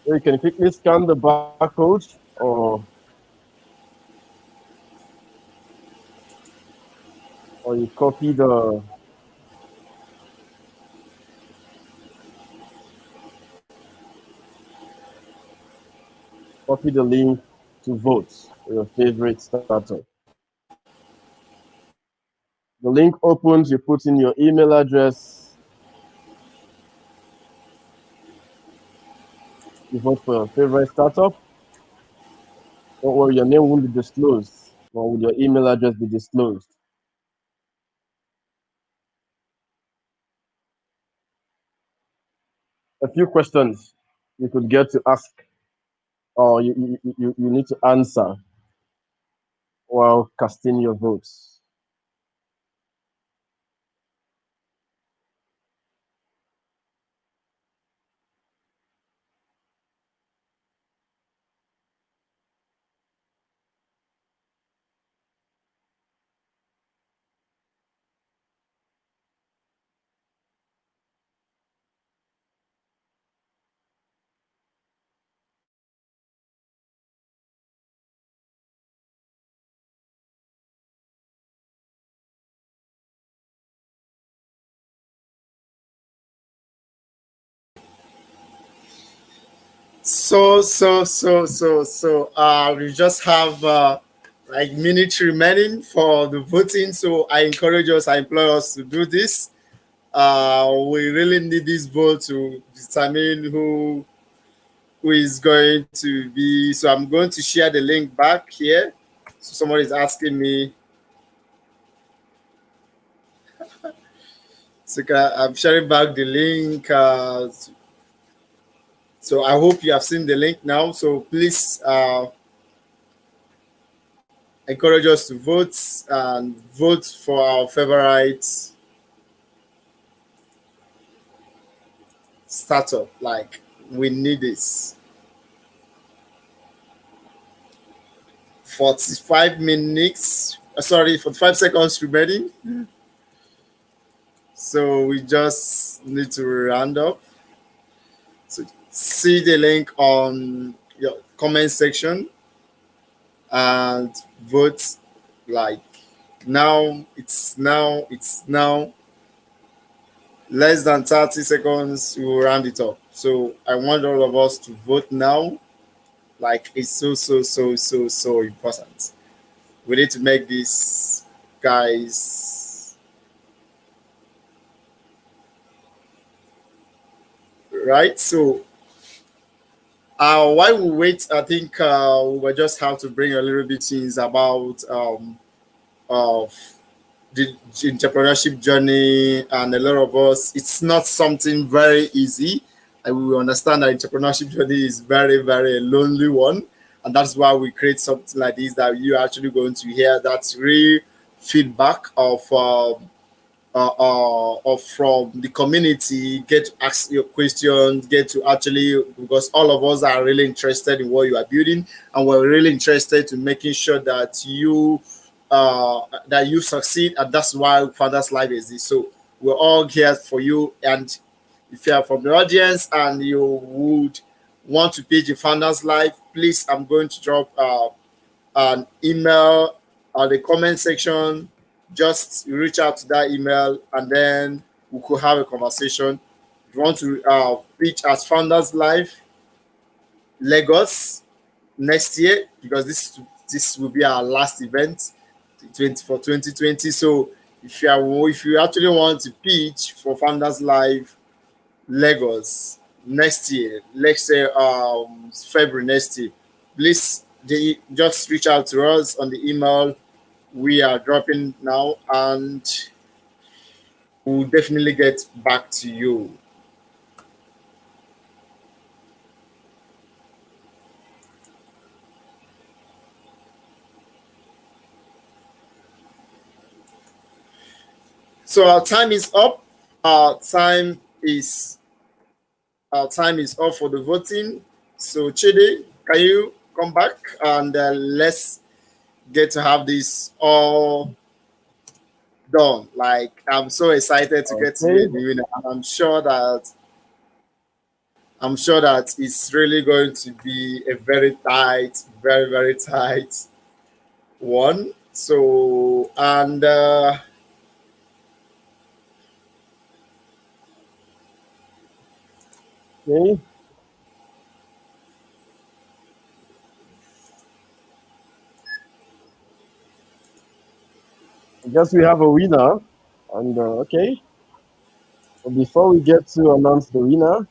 So you can quickly scan the barcode or you copy the link to vote for your favorite startup. The link opens, you put in your email address, you vote for your favorite startup. Don't worry, your name won't be disclosed, or will your email address be disclosed? A few questions you could get to ask, or you need to answer while casting your votes. We just have like minutes remaining for the voting. So I encourage us, I implore us to do this. We really need this vote to determine who is going to be. So I'm going to share the link back here. So somebody is asking me. So I'm sharing back the link. So I hope you have seen the link now. So please encourage us to vote and vote for our favorite startup. Like we need this. 45 minutes. Sorry, 45 seconds remaining. So we just need to round up. So see the link on your comment section and vote. Like now. Less than 30 seconds, we will round it up. So I want all of us to vote now. Like it's so important. We need to make this, guys. Right? So while we wait, I think we will just have to bring a little bit things about of the entrepreneurship journey, and a lot of us, it's not something very easy. And we understand that entrepreneurship journey is very, very a lonely one. And that's why we create something like this that you're actually going to hear that's real feedback of from the community, get to ask your questions, get to actually, because all of us are really interested in what you are building, and we're really interested to making sure that you succeed, and that's why Father's Life exists. So we're all here for you, and if you are from the audience and you would want to page your Founders Life, please, I'm going to drop an email or the comment section. Just reach out to that email, and then we could have a conversation. If you want to pitch as Founders Life Lagos next year, because this will be our last event 2020. So if you actually want to pitch for Founders Life Lagos next year, let's say February next year, please just reach out to us on the email we are dropping now, and we'll definitely get back to you. So our time is up. Our time is up for the voting. So Chidi, can you come back and let's get to have this all done? Like, I'm so excited to get to Okay. the winner, and I'm sure that it's really going to be a very tight, very, very tight one. So, and Okay. I guess we have a winner. And okay. But before we get to announce the winner,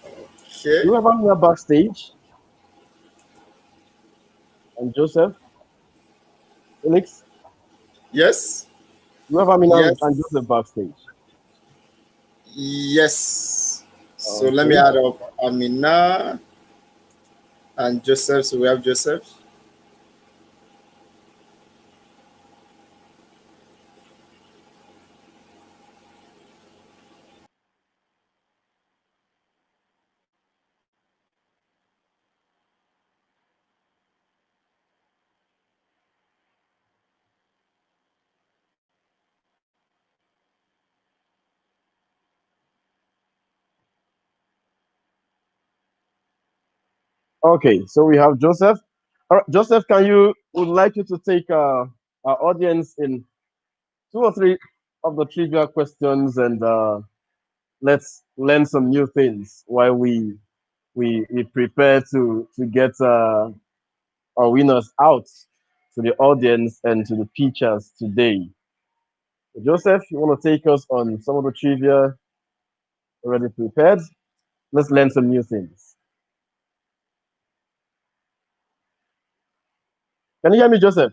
okay. do you have a winner backstage? And Joseph, Felix, Yes. do you have Amina Yes. and Joseph backstage? Yes. So let me Okay. add up Amina and Joseph. So we have Joseph. Okay, so we have Joseph. All right, Joseph, would like you to take our audience in two or three of the trivia questions, and let's learn some new things while we prepare to get our winners out to the audience and to the pitchers today. Joseph, you want to take us on some of the trivia already prepared? Let's learn some new things. Can you hear me, Joseph?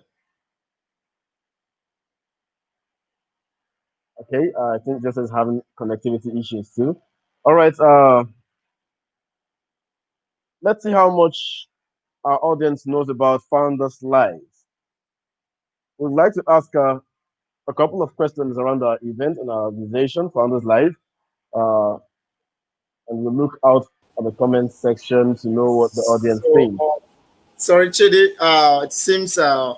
Okay, I think Joseph's having connectivity issues too. All right, let's see how much our audience knows about Founders Lives. We'd like to ask a couple of questions around our event and our organization, Founders Live, uh, and we'll look out at the comments section to know what the audience thinks. So, sorry, Chidi. It seems uh,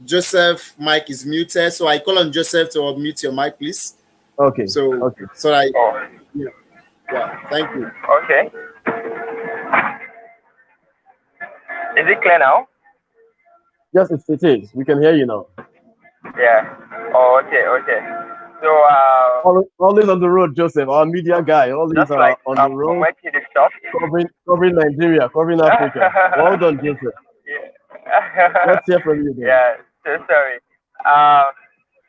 Joseph mic is muted. So I call on Joseph to unmute your mic, please. Okay. So, Okay. so I, Oh, yeah, thank you. okay. Is it clear now? Yes, it is. We can hear you now. Yeah. Oh, okay. So, Always on the road, Joseph, our media guy. Always just like on the from road, where Chidi stopped. covering Nigeria, covering Africa. Well done, Joseph. Yeah. Let's hear from you then. Yeah. So sorry.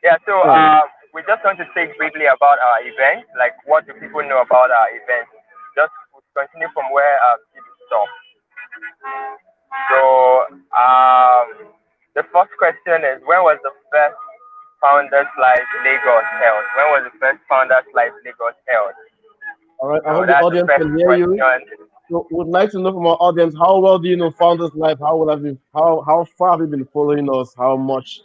Yeah. So Sorry. we just want to speak briefly about our event. Like, what do people know about our event? Just continue from where Chidi stopped. So the first question is, when was the first Founders Live Lagos held? When was the first Founders Live Lagos held? All right. I So hope the that's the audience first can hear you. question. So would like to know from our audience, how well do you know Founders Live? How far have you been following us? How much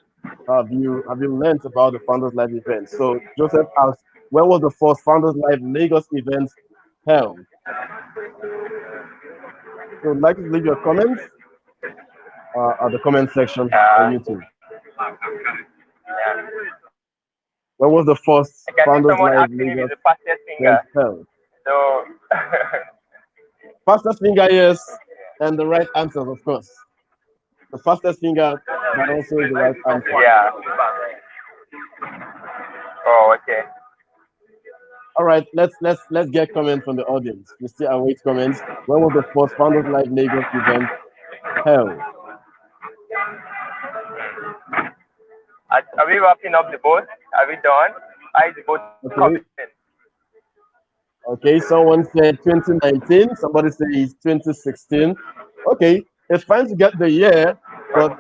have you learned about the Founders Live event? So Joseph asked, when was the first Founders Live Lagos event held? So I'd like to leave your comments at the comment section on YouTube. Yeah. When was the first I can see Founders someone Live asking if Lagos it's the fastest event finger. held? So Fastest finger, yes, and the right answers, of course. The fastest finger, that also is the right answer. yeah. Oh, okay. All right, let's get comments from the audience. We still await comments. When was the first Founders Live Lagos event held? Are we wrapping up the boat? Are we done? How is the boat coming? Okay, someone said 2019, somebody says 2016. Okay, it's fine to get the year, but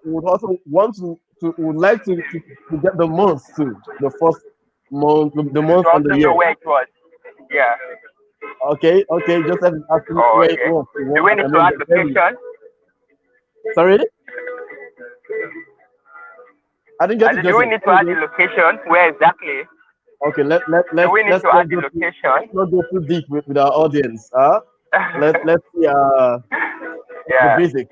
we would also want would like to get the month too. The first month, the month To and the also year. know where it was. Yeah. Okay, Joseph is asking Oh, where okay. it was. Do we need to add location? Sorry? I didn't get it, Do Joseph. we need to add the location? Where exactly? Okay, let's Do we need to add the location? let's not go too deep with our audience. Let's see the basic.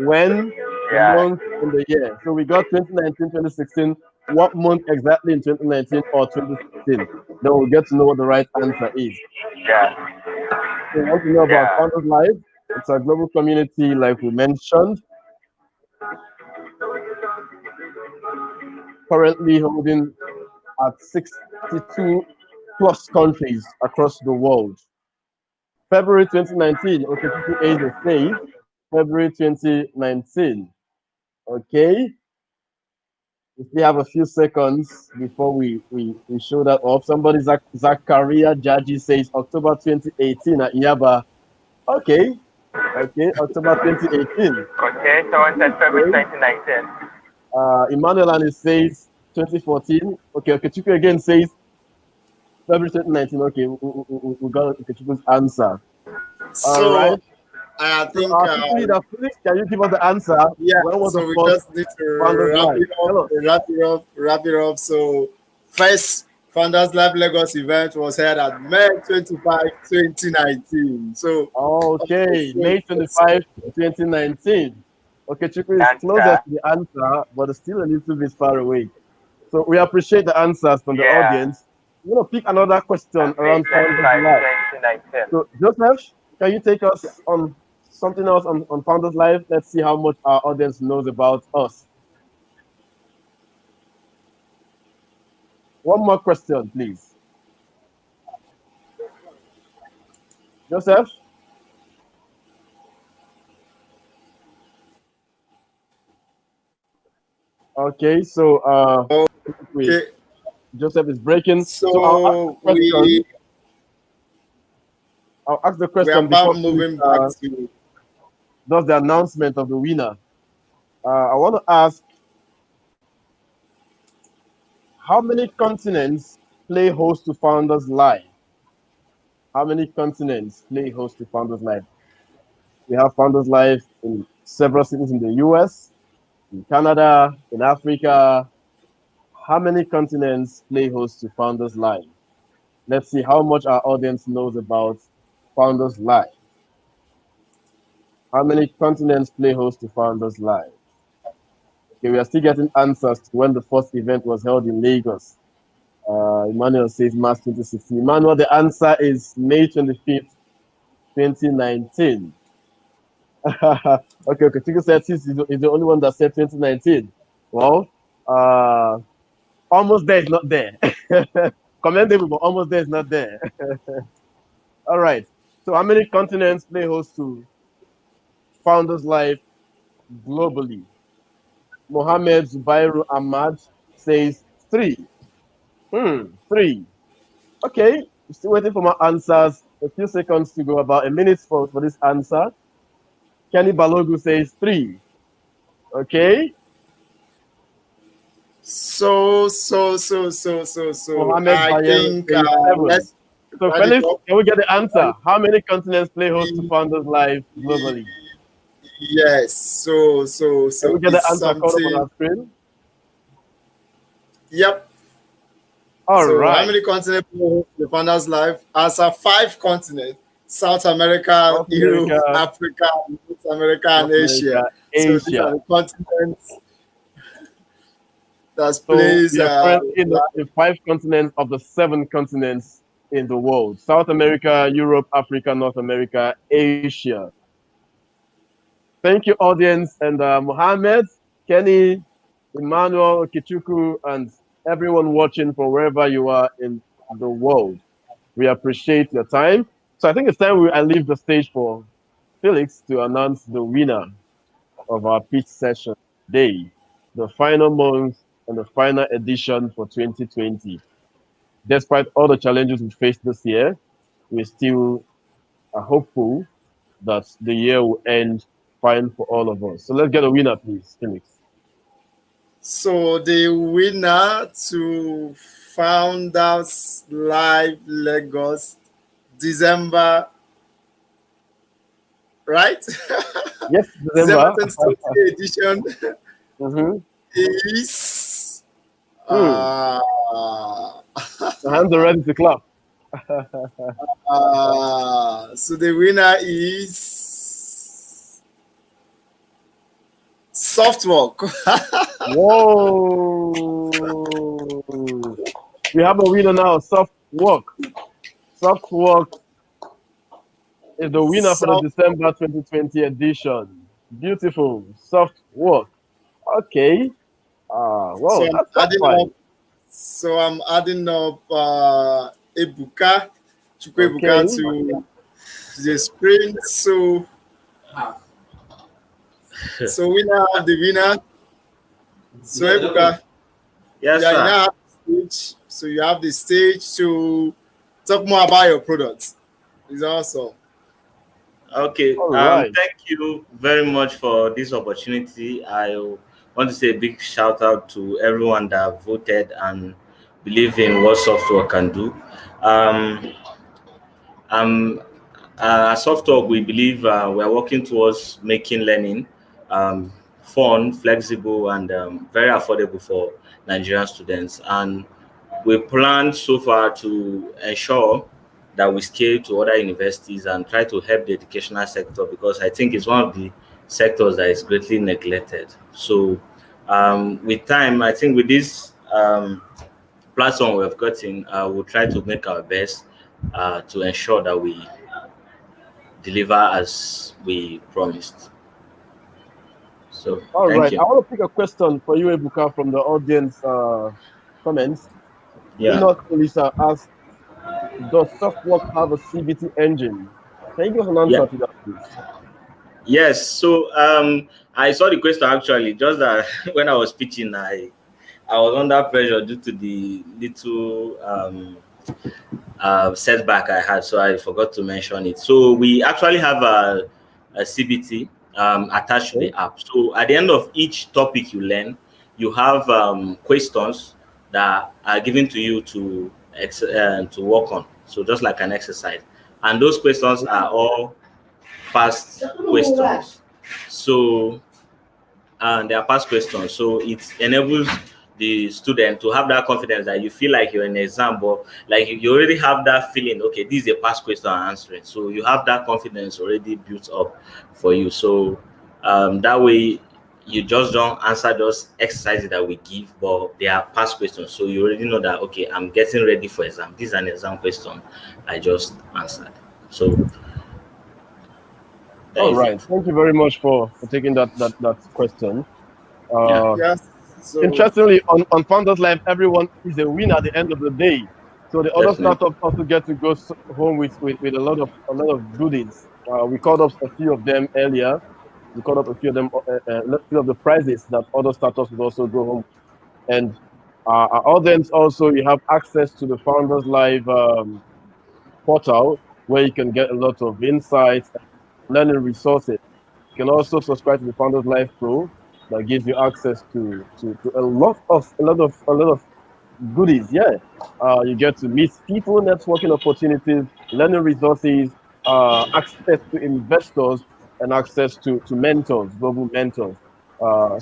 When, the month, and the year. So we got 2019, 2016. What month exactly in 2019 or 2016? Then we'll get to know what the right answer is. Yeah. So we want to know about Founders Live. It's a global community, like we mentioned. Currently holding at 62 plus countries across the world. February 2019, Okechukwu Eze says February 2019. Okay. We still have a few seconds before we show that off. Somebody, Zakaria Jaji, says October 2018 at Yaba. Okay. October 2018. Okay, someone said February 2019. Emmanuel Anis says 2014. Okay, Okechukwu again says February 2019. Okay, we got Okechukwu's answer. All right. I think. Please, can you give us the answer? Yeah. When was So the we first just need to Founders Live? wrap it up. So first Founders Live Lagos event was held at May 25, 2019. So okay, May 25, 2019. Okay, Chukwu is closest to the answer, but it's still a little bit far away. So we appreciate the answers from the audience. We're gonna pick another question around Founders Live. So Joseph, can you take us on something else on Founders Live? Let's see how much our audience knows about us. One more question, please. Joseph? Okay, so Joseph is breaking. So I'll ask the question. We're about moving back to does the announcement of the winner. I want to ask, how many continents play host to Founders Live? How many continents play host to Founders Live? We have Founders Live in several cities in the US, in Canada, in Africa. How many continents play host to Founders Live? Let's see how much our audience knows about Founders Live. How many continents play host to Founders Live? Okay, we are still getting answers to when the first event was held in Lagos. Emmanuel says March 2016. Emmanuel, the answer is May 25th, 2019. Okay, Chico said he's the only one that said 2019. Well, almost there is not there. Commendable, but almost there is not there. All right. So how many continents play host to Founders Live globally? Mohammed Zubairu Ahmad says 3. 3. Okay, we're still waiting for my answers. A few seconds to go, about a minute for this answer. Kenny Balogu says 3. Okay. So Mohammed I Bayel, think page 7. let's So, write it Felix, up. can we get the answer? How many continents play host to Founders Live globally? Yes. So Can we get the it's answer called up on something. our screen? Yep. All So how right. many continents play host to the Founders Live? Answer 5 continents: South America, North Europe, America, Africa, North America, and North Asia. America, So these are Asia. the continents that So plays we are currently in the 5 continents of the 7 continents in the world: South America, Europe, Africa, North America, Asia. Thank you, audience, and Mohammed, Kenny, Emmanuel, Kichuku, and everyone watching from wherever you are in the world. We appreciate your time. So I think it's time I leave the stage for Felix to announce the winner of our pitch session day, the final month and the final edition for 2020. Despite all the challenges we faced this year, we still are hopeful that the year will end fine for all of us. So let's get a winner, please, Felix. So the winner to Founders Live Lagos December, right? Yes, December December. 2020 edition Mm-hmm. is The hands are ready to clap. so the winner is Softwork. Whoa! We have a winner now. Soft Work. Soft Work is the winner for the December 2020 edition. Beautiful. Soft Work. Okay. So Well, that's fine. I'm adding up Ebuka, Chukwu Okay. Ebuka to the screen. So we now have the winner. So Ebuka, Yes, yeah, you sir. now have the stage. So you have the stage to talk more about your product. It's awesome. Okay. All right. Thank you very much for this opportunity. I want to say a big shout out to everyone that voted and believe in what software can do. Um, um, at Softtalk, we believe we're working towards making learning fun, flexible, and very affordable for Nigerian students. And we plan so far to ensure that we scale to other universities and try to help the educational sector, because I think it's one of the sectors that is greatly neglected. So, with time, I think with this platform we have gotten, we'll try to make our best to ensure that we deliver as we promised. So, All thank right. I you. want to pick a question for you, Ebuka, from the audience comments. Yeah. Enoch Elisa asked, does Softwork have a CBT engine? Can you give us an Yeah. answer to that, please? Yes. So, I saw the question actually. Just that when I was pitching, I was under pressure due to the little setback I had, so I forgot to mention it. So we actually have a CBT attached to the Okay. app. So at the end of each topic you learn, you have questions that are given to you to work on. So just like an exercise, and those questions are all past questions. So and they are past questions. So it enables the student to have that confidence that you feel like you're in an exam, but like you already have that feeling, okay, this is a past question I'm answering. So you have that confidence already built up for you. So that way you just don't answer those exercises that we give, but they are past questions. So you already know that, okay, I'm getting ready for exam. This is an exam question I just answered. So that All is right. it. Thank you very much for taking that question. Yeah, Uh, Yes. So Interestingly, on Founders Live, everyone is a winner at the end of the day. So the other definitely. startups also get to go home with a lot of goodies. We called up a few of them earlier. We called up a few of them, a few of the prizes that other startups would also go home. And our audience also, you have access to the Founders Live portal where you can get a lot of insights, learning resources. You can also subscribe to the Founders Live Pro, that gives you access to a lot of goodies. Yeah, you get to meet people, networking opportunities, learning resources, access to investors, and access to mentors, global mentors.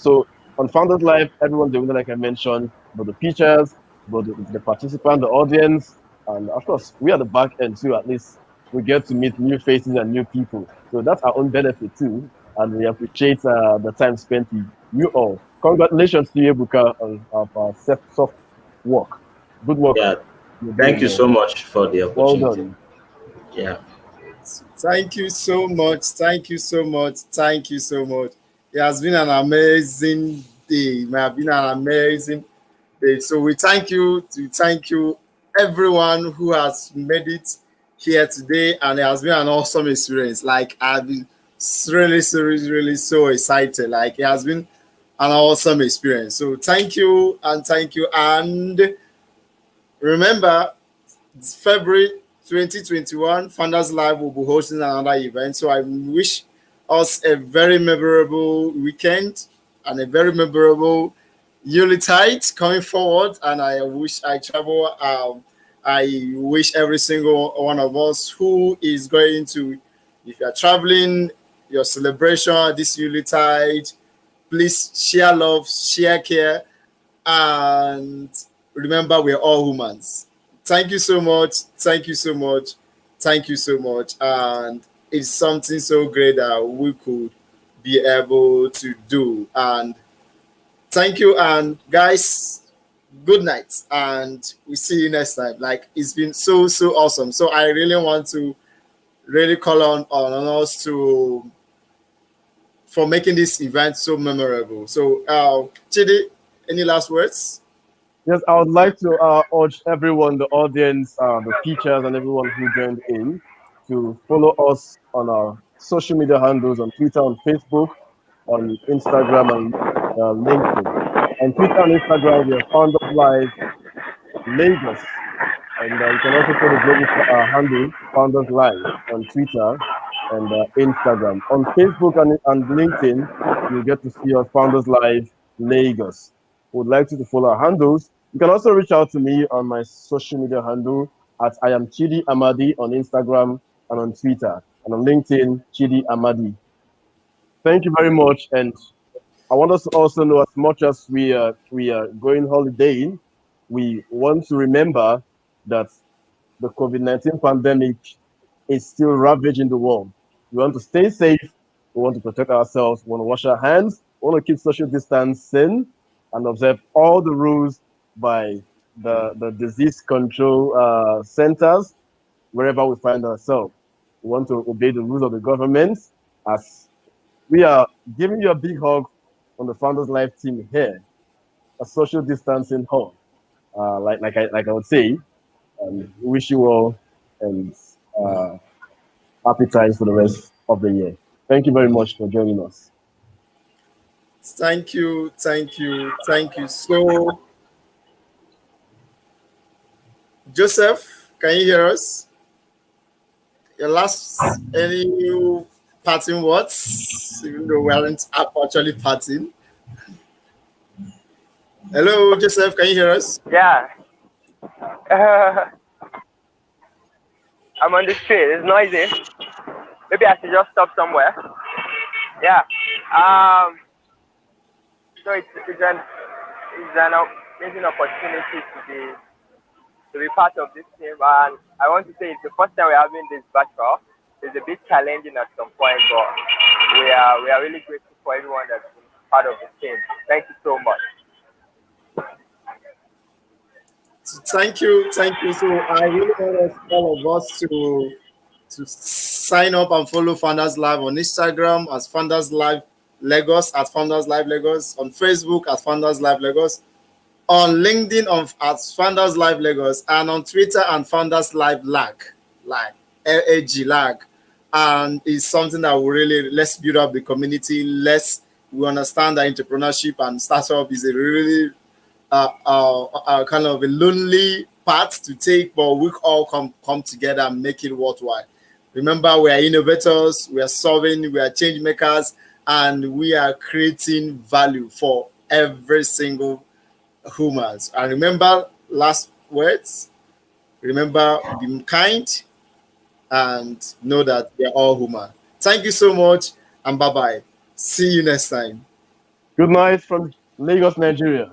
So on Founders Live, everyone's the winner, like I mentioned, but the pitchers, but the participant, the audience, and of course, we are the back end too. At least we get to meet new faces and new people. So that's our own benefit too, and we appreciate the time spent with you all. Congratulations to you, Buka, on our soft work. Good work. Yeah. You're Thank doing you well. so much for the Well opportunity. done. Yeah. Thank you so much. Thank you so much. Thank you so much. It has been an amazing day. It may have been an amazing day. So we thank you. To thank you, everyone who has made it here today, and it has been an awesome experience. Like I've been really so excited. Like it has been an awesome experience. So thank you and thank you. And remember, February 2021, Founders Live will be hosting another event. So I wish us a very memorable weekend and a very memorable Yuletide coming forward. And I wish I travel. I wish every single one of us who is going to, if you're traveling, your celebration this Yuletide, please share love, share care, and remember we're all humans. Thank you so much. Thank you so much. Thank you so much. And it's something so great that we could be able to do. And thank you. And guys, good night. And we see you next time. Like it's been so awesome. So I really want to really call on us to for making this event so memorable. So Chidi, any last words? Yes, I would like to urge everyone, the audience, the teachers, and everyone who joined in to follow us on our social media handles on Twitter, on Facebook, on Instagram, and LinkedIn. On Twitter and Instagram, we are Founders Live Lagos. And you can also follow the global handle, Founders Live, on Twitter and Instagram. On Facebook and LinkedIn, you'll get to see us, Founders Live Lagos. Would like you to follow our handles. You can also reach out to me on my social media handle at I am Chidi Amadi on Instagram and on Twitter. And on LinkedIn, Chidi Amadi. Thank you very much. And I want us to also know, as much as we are going holidaying, we want to remember that the COVID-19 pandemic is still ravaging the world. We want to stay safe. We want to protect ourselves. We want to wash our hands. We want to keep social distancing and observe all the rules by the disease control centers wherever we find ourselves. We want to obey the rules of the government. As we are giving you a big hug on the Founders Life team here, a social distancing hug. Like I would say, wish you all and happy times for the rest of the year. Thank you very much for joining us. Thank you, thank you, thank you. So, Joseph, can you hear us? Your last any parting words, even though we aren't actually parting. Hello, Joseph, can you hear us? Yeah. I'm on the street. It's noisy. Maybe I should just stop somewhere. Yeah. So it's an amazing opportunity to be part of this team, and I want to say it's the first time we're having this virtual. It's a bit challenging at some point, but we are really grateful for everyone that's been part of the team. Thank you so much. Thank you, thank you. So I really want all of us to sign up and follow Founders Live on Instagram as Founders Live Lagos, at Founders Live Lagos, on Facebook as Founders Live Lagos, on LinkedIn as Founders Live Lagos, and on Twitter and Founders Live Lag, like LAG Lag. And it's something that will really, let's build up the community. We understand that entrepreneurship and startup is a really kind of a lonely path to take, but we all come together and make it worthwhile. Remember, we are innovators, we are solving, we are change makers, and we are creating value for every single humans. And remember, last words, remember, be kind and know that we are all human. Thank you so much, and bye-bye. See you next time. Good night from Lagos, Nigeria.